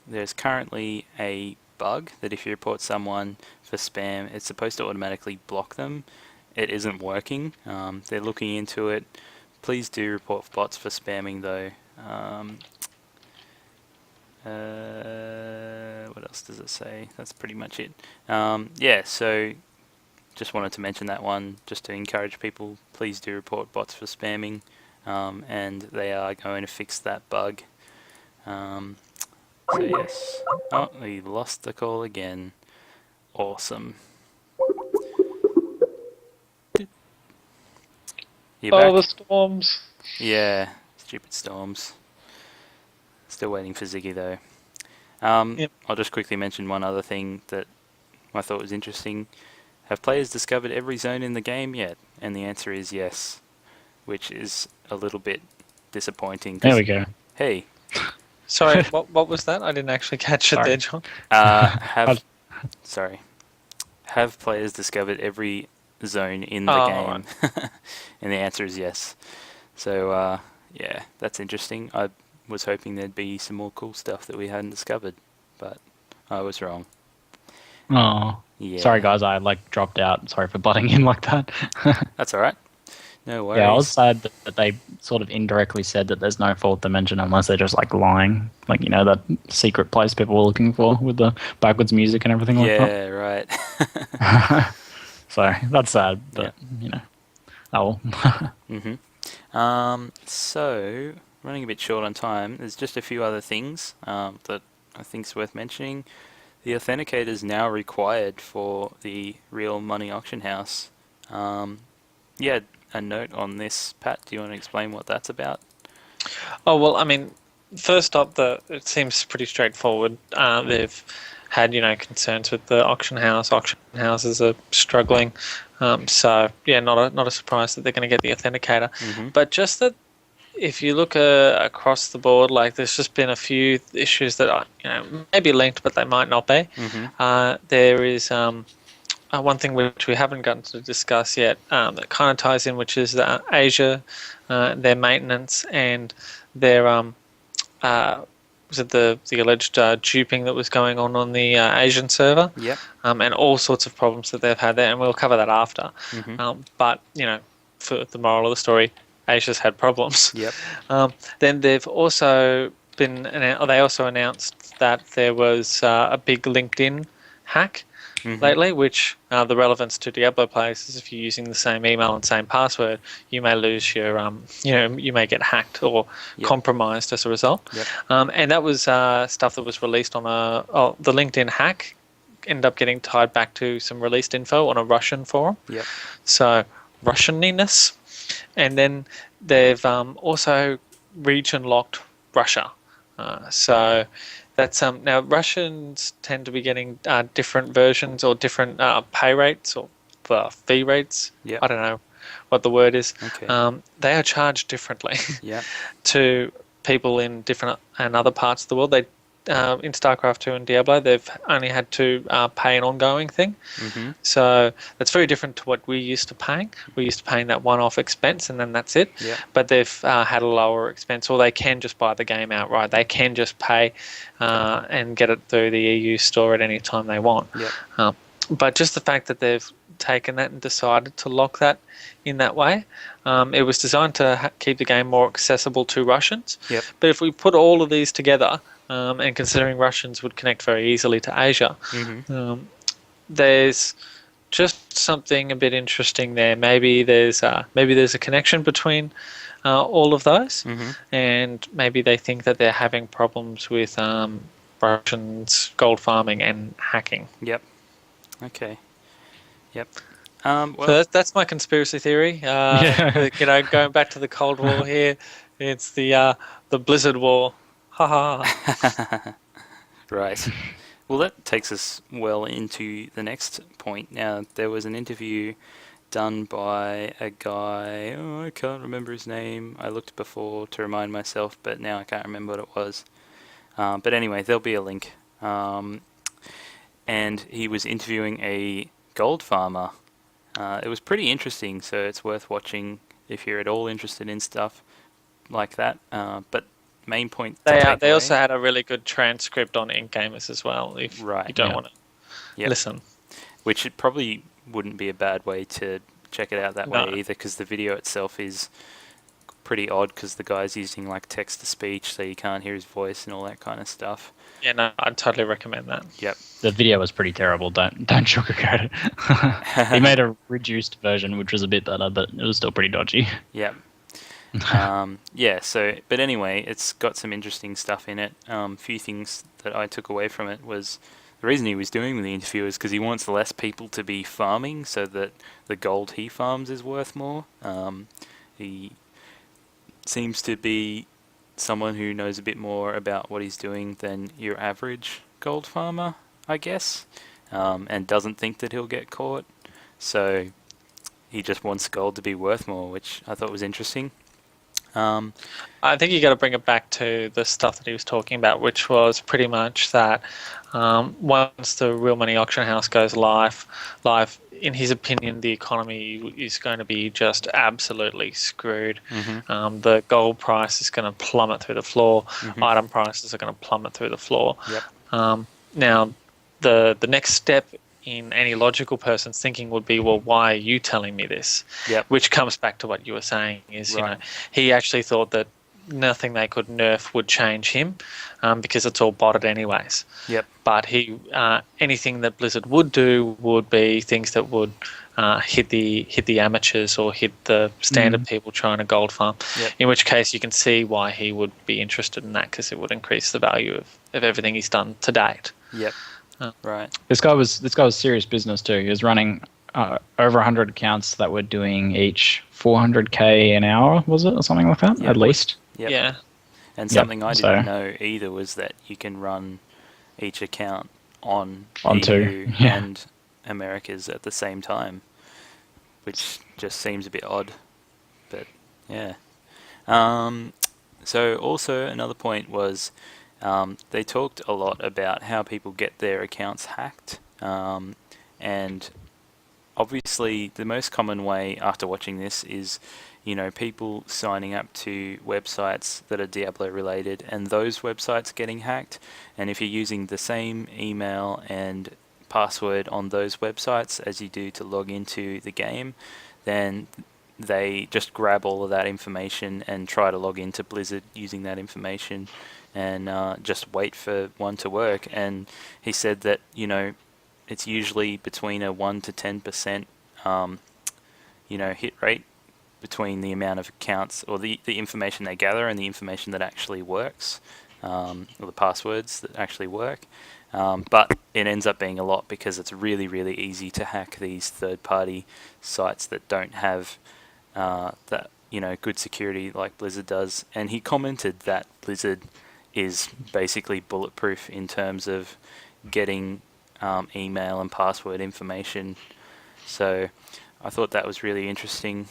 there's currently a bug that if you report someone for spam, it's supposed to automatically block them. It isn't working. They're looking into it. Please do report bots for spamming though. What else does it say? That's pretty much it. So just wanted to mention that one just to encourage people. Please do report bots for spamming, and they are going to fix that bug. So yes. Oh, we lost the call again. Awesome. You back? The storms. Yeah, stupid storms. Still waiting for Ziggy though. Yep. I'll just quickly mention one other thing that I thought was interesting. Have players discovered every zone in the game yet? And the answer is yes, which is a little bit disappointing. There we go. Hey. Sorry, what was that? I didn't actually catch it there, John. Have players discovered every zone in the game? Right. And the answer is yes. So, yeah, that's interesting. I was hoping there'd be some more cool stuff that we hadn't discovered, but I was wrong. Oh, yeah. Sorry guys, I dropped out. Sorry for butting in like that. That's all right. No worries. Yeah, I was sad that they sort of indirectly said that there's no fourth dimension unless they're just lying, that secret place people were looking for with the backwards music and everything like that. Yeah, right. Sorry, that's sad, but oh. So running a bit short on time. There's just a few other things that I think is worth mentioning. The authenticator is now required for the real money auction house. A note on this, Pat. Do you want to explain what that's about? Oh well, I mean, first up, it seems pretty straightforward. They've had concerns with the auction house. Auction houses are struggling, so not a surprise that they're going to get the authenticator. But just that if you look across the board, like there's just been a few issues that are, may be linked, but they might not be. There is one thing which we haven't gotten to discuss yet that kind of ties in, which is Asia, their maintenance and their was it the alleged duping that was going on the Asian server, and all sorts of problems that they've had there, and we'll cover that after. But for the moral of the story, Asia's had problems. Then they've also they also announced that there was a big LinkedIn hack lately, which the relevance to Diablo players is if you're using the same email and same password, you may lose your, you may get hacked or compromised as a result. And that was stuff that was released on the LinkedIn hack ended up getting tied back to some released info on a Russian forum. So Russianiness. And then they've also region locked Russia. So that's now Russians tend to be getting different versions or different pay rates or fee rates. I don't know what the word is. They are charged differently to people in different and other parts of the world. They in StarCraft 2 and Diablo, they've only had to pay an ongoing thing. So that's very different to what we're used to paying. We're used to paying that one-off expense and then that's it. But they've had a lower expense, or they can just buy the game outright. They can just pay and get it through the EU store at any time they want. But just the fact that they've taken that and decided to lock that in that way, it was designed to keep the game more accessible to Russians. But if we put all of these together, and considering Russians would connect very easily to Asia, there's just something a bit interesting there. Maybe there's a connection between all of those, and maybe they think that they're having problems with Russians gold farming and hacking. Okay. Well, so that's my conspiracy theory. Going back to the Cold War here, it's the Blizzard War. Right. Well, that takes us well into the next point. Now, there was an interview done by a guy, I can't remember his name. I looked before to remind myself, but now I can't remember what it was. But anyway, there'll be a link. And he was interviewing a gold farmer. It was pretty interesting, so it's worth watching if you're at all interested in stuff like that. But main point they also had a really good transcript on Inkgamers as well, if you don't want to listen. Which it probably wouldn't be a bad way to check it out that way either, because the video itself is pretty odd because the guy's using like text-to-speech, so you can't hear his voice and all that kind of stuff. Yeah, no, I'd totally recommend that. The video was pretty terrible. Don't sugarcoat it. He made a reduced version, which was a bit better, but it was still pretty dodgy. But anyway, it's got some interesting stuff in it. Few things that I took away from it was the reason he was doing the interview is because he wants less people to be farming so that the gold he farms is worth more. He seems to be someone who knows a bit more about what he's doing than your average gold farmer, I guess, and doesn't think that he'll get caught. So he just wants gold to be worth more, which I thought was interesting. I think you got to bring it back to the stuff that he was talking about, which was pretty much that once the real money auction house goes live, in his opinion, the economy is going to be just absolutely screwed. The gold price is going to plummet through the floor. Item prices are going to plummet through the floor. Now, the next step in any logical person's thinking would be, well, why are you telling me this? Which comes back to what you were saying is, he actually thought that nothing they could nerf would change him because it's all botted anyways. But anything that Blizzard would do would be things that would hit the amateurs or hit the standard people trying to gold farm. In which case, you can see why he would be interested in that, because it would increase the value of everything he's done to date. Right. This guy was serious business too. He was running over 100 accounts that were doing each 400k an hour, was it, or something like that, at least. And something I didn't know either was that you can run each account on EU and Americas at the same time, which just seems a bit odd. But yeah. So also another point was they talked a lot about how people get their accounts hacked, and obviously the most common way after watching this is, people signing up to websites that are Diablo related and those websites getting hacked. And if you're using the same email and password on those websites as you do to log into the game, then they just grab all of that information and try to log into Blizzard using that information and just wait for one to work. And he said that, it's usually between a 1 to 10% hit rate between the amount of accounts or the information they gather and the information that actually works, or the passwords that actually work. But it ends up being a lot because it's really, really easy to hack these third-party sites that don't have that good security like Blizzard does. And he commented that Blizzard is basically bulletproof in terms of getting email and password information. So I thought that was really interesting.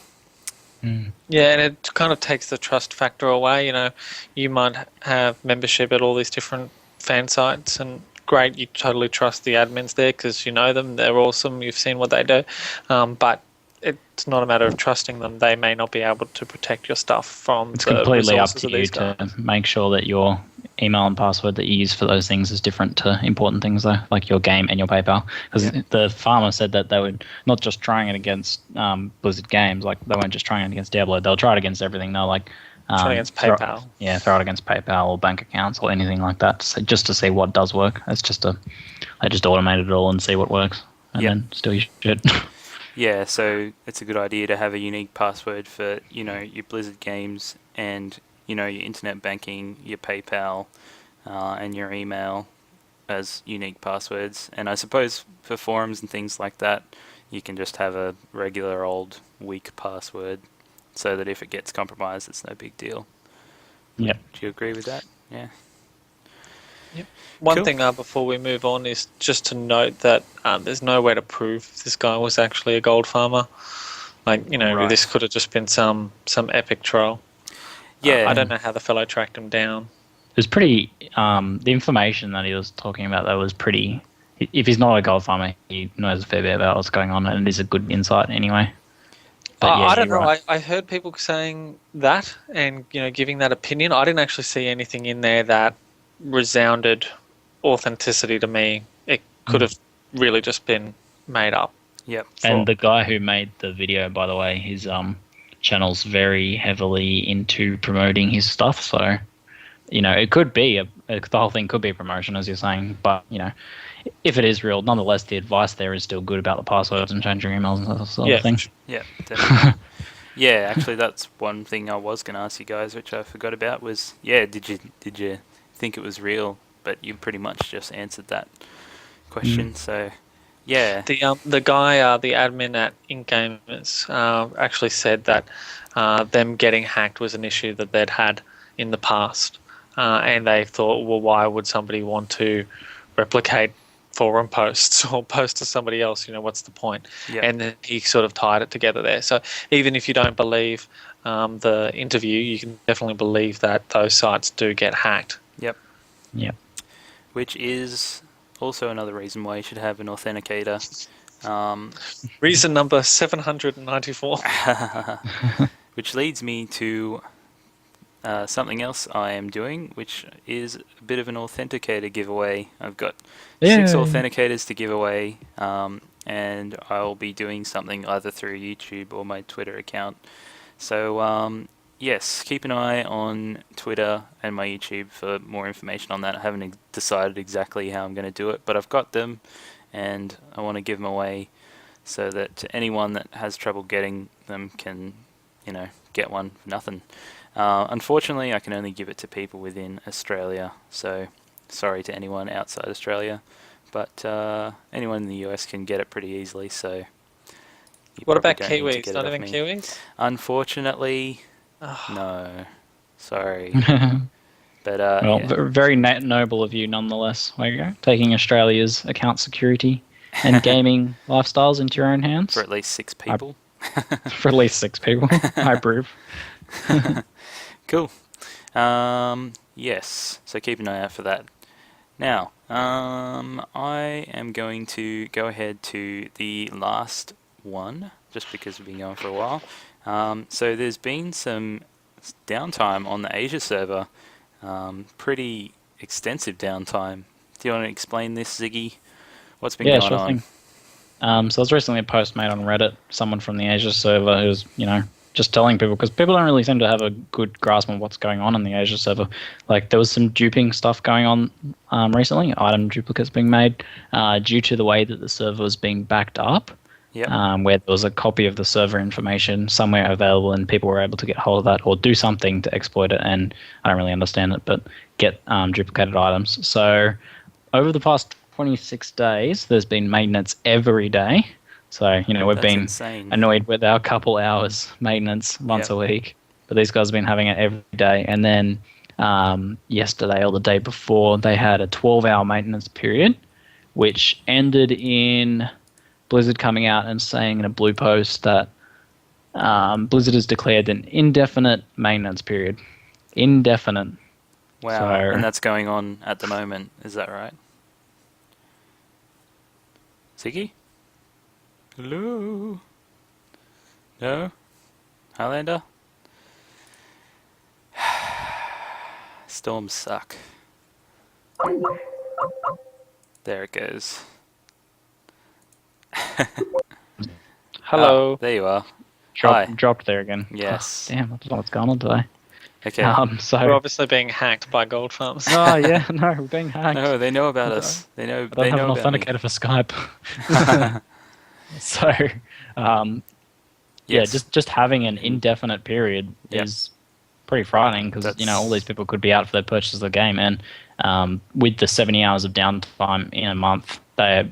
Yeah, and it kind of takes the trust factor away. You might have membership at all these different fan sites, and great, you totally trust the admins there because you know them, they're awesome, you've seen what they do. But it's not a matter of trusting them. They may not be able to protect your stuff from it's the completely up resources to of you these to guys. make sure that your email and password that you use for those things is different to important things, though, like your game and your PayPal. Because the farmer said that they would not just trying it against Blizzard games, like they weren't just trying it against Diablo. They'll try it against everything. They'll Trying against PayPal. Throw it against PayPal or bank accounts or anything like that, so just to see what does work. They just automate it all and see what works, and then steal your shit. Yeah, so it's a good idea to have a unique password for, your Blizzard games and, your internet banking, your PayPal, and your email as unique passwords. And I suppose for forums and things like that, you can just have a regular old weak password so that if it gets compromised, it's no big deal. Yeah. Do you agree with that? Yeah. One Cool. thing before we move on is just to note that there's no way to prove this guy was actually a gold farmer. Right. This could have just been some epic troll. Yeah. I don't know how the fellow tracked him down. It was pretty. The information that he was talking about, that was pretty. If he's not a gold farmer, he knows a fair bit about what's going on, and it is a good insight anyway. But I don't know. Right. I heard people saying that and giving that opinion. I didn't actually see anything in there that resounded authenticity to me. It could have really just been made up. Yep. And the guy who made the video, by the way, his channel's very heavily into promoting his stuff. So, it could be the whole thing could be a promotion, as you're saying. But if it is real, nonetheless, the advice there is still good about the passwords and changing emails and that sort of thing. Yeah, definitely. Yeah, actually, that's one thing I was going to ask you guys, which I forgot about, was did you think it was real? But you pretty much just answered that question. So, yeah. The guy, the admin at InkGamers, actually said that them getting hacked was an issue that they'd had in the past, and they thought, well, why would somebody want to replicate forum posts or post to somebody else? What's the point? Yep. And then he sort of tied it together there. So even if you don't believe the interview, you can definitely believe that those sites do get hacked. Yep. Yep. Which is also another reason why you should have an authenticator. Reason number 794. Which leads me to something else I am doing, which is a bit of an authenticator giveaway. I've got 6 authenticators to give away, and I'll be doing something either through YouTube or my Twitter account. So, yes, keep an eye on Twitter and my YouTube for more information on that. I haven't decided exactly how I'm going to do it, but I've got them, and I want to give them away so that anyone that has trouble getting them can, get one for nothing. Unfortunately, I can only give it to people within Australia, so sorry to anyone outside Australia, but anyone in the US can get it pretty easily, so... What about Kiwis? Not even Kiwis? Unfortunately, no. Sorry. But very noble of you nonetheless. There you go. Taking Australia's account security and gaming lifestyles into your own hands. For at least 6 people. For at least 6 people. I approve. Cool. Yes, so keep an eye out for that. Now, I am going to go ahead to the last one, just because we've been going for a while. So there's been some downtime on the Asia server, pretty extensive downtime. Do you want to explain this, Ziggy? What's been going sure on? thing. So there's recently a post made on Reddit, someone from the Asia server who's, just telling people, because people don't really seem to have a good grasp on what's going on in the Asia server. Like, there was some duping stuff going on recently, item duplicates being made, due to the way that the server was being backed up. Yep. Where there was a copy of the server information somewhere available and people were able to get hold of that or do something to exploit it, and I don't really understand it, but get duplicated items. So over the past 26 days, there's been maintenance every day. So, we've That's been insane. annoyed with our couple hours maintenance once a week, but these guys have been having it every day. And then yesterday or the day before, they had a 12-hour maintenance period, which ended in Blizzard coming out and saying in a blue post that Blizzard has declared an indefinite maintenance period. Indefinite. Wow, So, and that's going on at the moment, is that right? Ziggy? Hello? No? Highlander? Storms suck. There it goes. Hello. There you are. Hi. dropped there again. Yes. Oh, damn, I don't know what's going on today. Okay. We're obviously being hacked by gold farms. Oh yeah, no, we're being hacked. No, they know about us. They know. I don't They have know an about me. authenticator for Skype. So, yeah, Yes. just having an indefinite period is pretty frightening, because all these people could be out for their purchase of the game, and with the 70 hours of downtime in a month, they're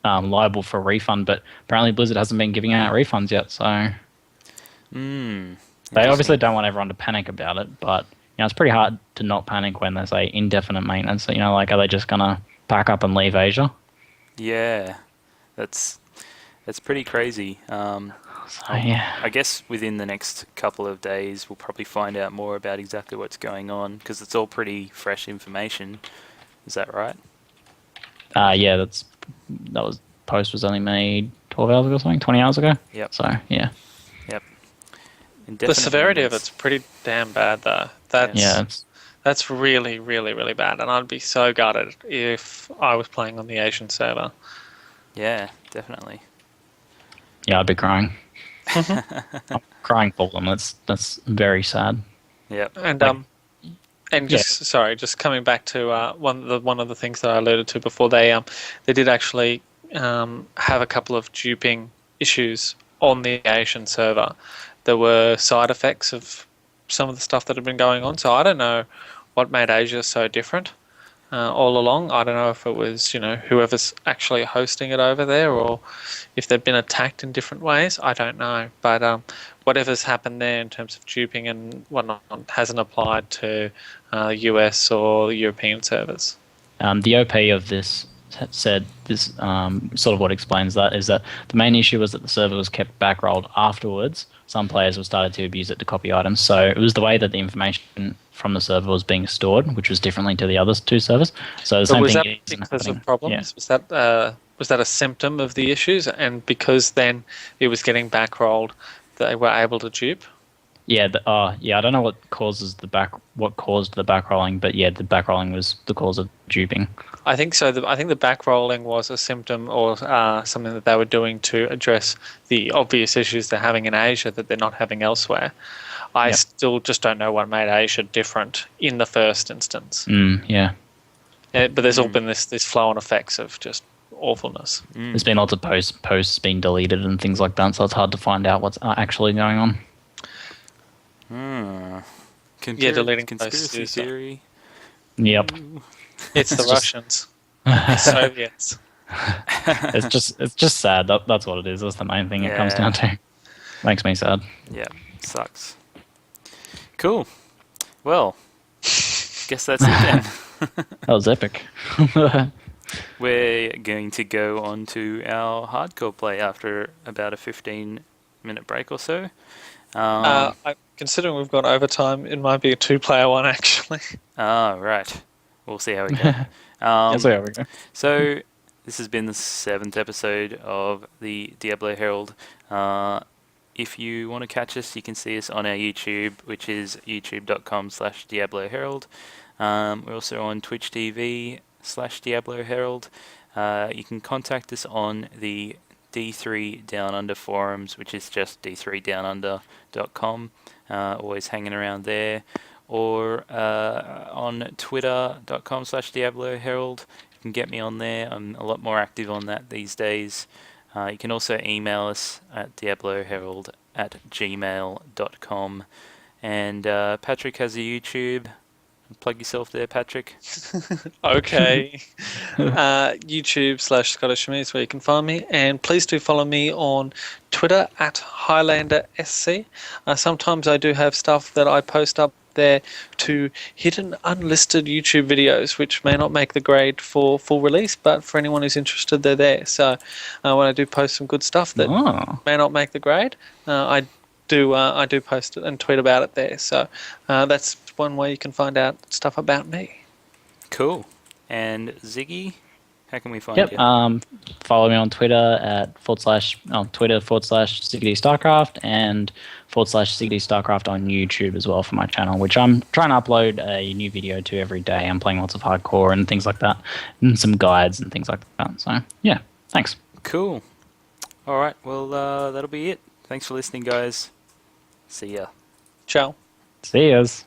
liable for a refund. But apparently, Blizzard hasn't been giving out refunds yet, so they obviously don't want everyone to panic about it. But it's pretty hard to not panic when they say indefinite maintenance. So, are they just gonna pack up and leave Asia? Yeah, that's pretty crazy. I guess within the next couple of days, we'll probably find out more about exactly what's going on, because it's all pretty fresh information. Is that right? Yeah, post was only made 12 hours ago or something, 20 hours ago. Yep. So, yeah. Yep. The severity of it's pretty damn bad, though. That's really, really, really bad, and I'd be so gutted if I was playing on the Asian server. Yeah, definitely. Yeah, I'd be crying. I'm crying for them. That's very sad. Yep. And just coming back to one of the things that I alluded to before, they did actually have a couple of duping issues on the Asian server. There were side effects of some of the stuff that had been going on. So I don't know what made Asia so different all along. I don't know if it was whoever's actually hosting it over there, or if they've been attacked in different ways. I don't know, but whatever's happened there in terms of duping and whatnot hasn't applied to US or European servers. The OP of this said this, sort of what explains that is that the main issue was that the server was kept backrolled afterwards. Some players were started to abuse it to copy items, so it was the way that the information from the server was being stored, which was differently to the other two servers. So the same was thing that because of problems? Yeah. Was that a symptom of the issues, and because then it was getting backrolled, they were able to dupe? Yeah, I don't know what caused the backrolling, but yeah, the backrolling was the cause of duping. I think so. I think the backrolling was a symptom or something that they were doing to address the obvious issues they're having in Asia that they're not having elsewhere. I still just don't know what made Asia different in the first instance. Yeah. But there's all been this flow-on effects of just awfulness. There's been lots of posts being deleted and things like that, so it's hard to find out what's actually going on. Deleting conspiracy theory. Yep. It's the Russians. It's Soviets. It's just sad. That's what it is. That's the main thing it comes down to. Makes me sad. Yeah, sucks. Cool. Well, guess that's it then. That was epic. We're going to go on to our hardcore play after about a 15-minute break or so. Can Considering we've got overtime, it might be a 2-player one actually. Ah, right. We'll see how we go. That's where we go. So this has been the 7th episode of the Diablo Herald. If you want to catch us, you can see us on our YouTube, which is youtube.com/Diabloherald. We're also on Twitch TV/Diabloherald. You can contact us on the D3 Down Under forums, which is just d3downunder.com. Always hanging around there. Or on twitter.com/Diabloherald. You can get me on there. I'm a lot more active on that these days. You can also email us at diabloherald@gmail.com. And Patrick has a YouTube. Plug yourself there, Patrick. Okay. YouTube/Scottish Me is where you can find me. And please do follow me on Twitter at Highlander SC. Sometimes I do have stuff that I post up there to hidden unlisted YouTube videos, which may not make the grade for full release, but for anyone who's interested, they're there. So when I do post some good stuff that may not make the grade, I do post it and tweet about it there. So that's one way you can find out stuff about me. Cool. And Ziggy, how can we find Yep. you? Follow me on Twitter at /ZiggyD Starcraft and /ZiggyD Starcraft on YouTube as well for my channel, which I'm trying to upload a new video to every day. I'm playing lots of hardcore and things like that, and some guides and things like that. So yeah, thanks. Cool. All right. Well, that'll be it. Thanks for listening, guys. See ya. Ciao. See yous.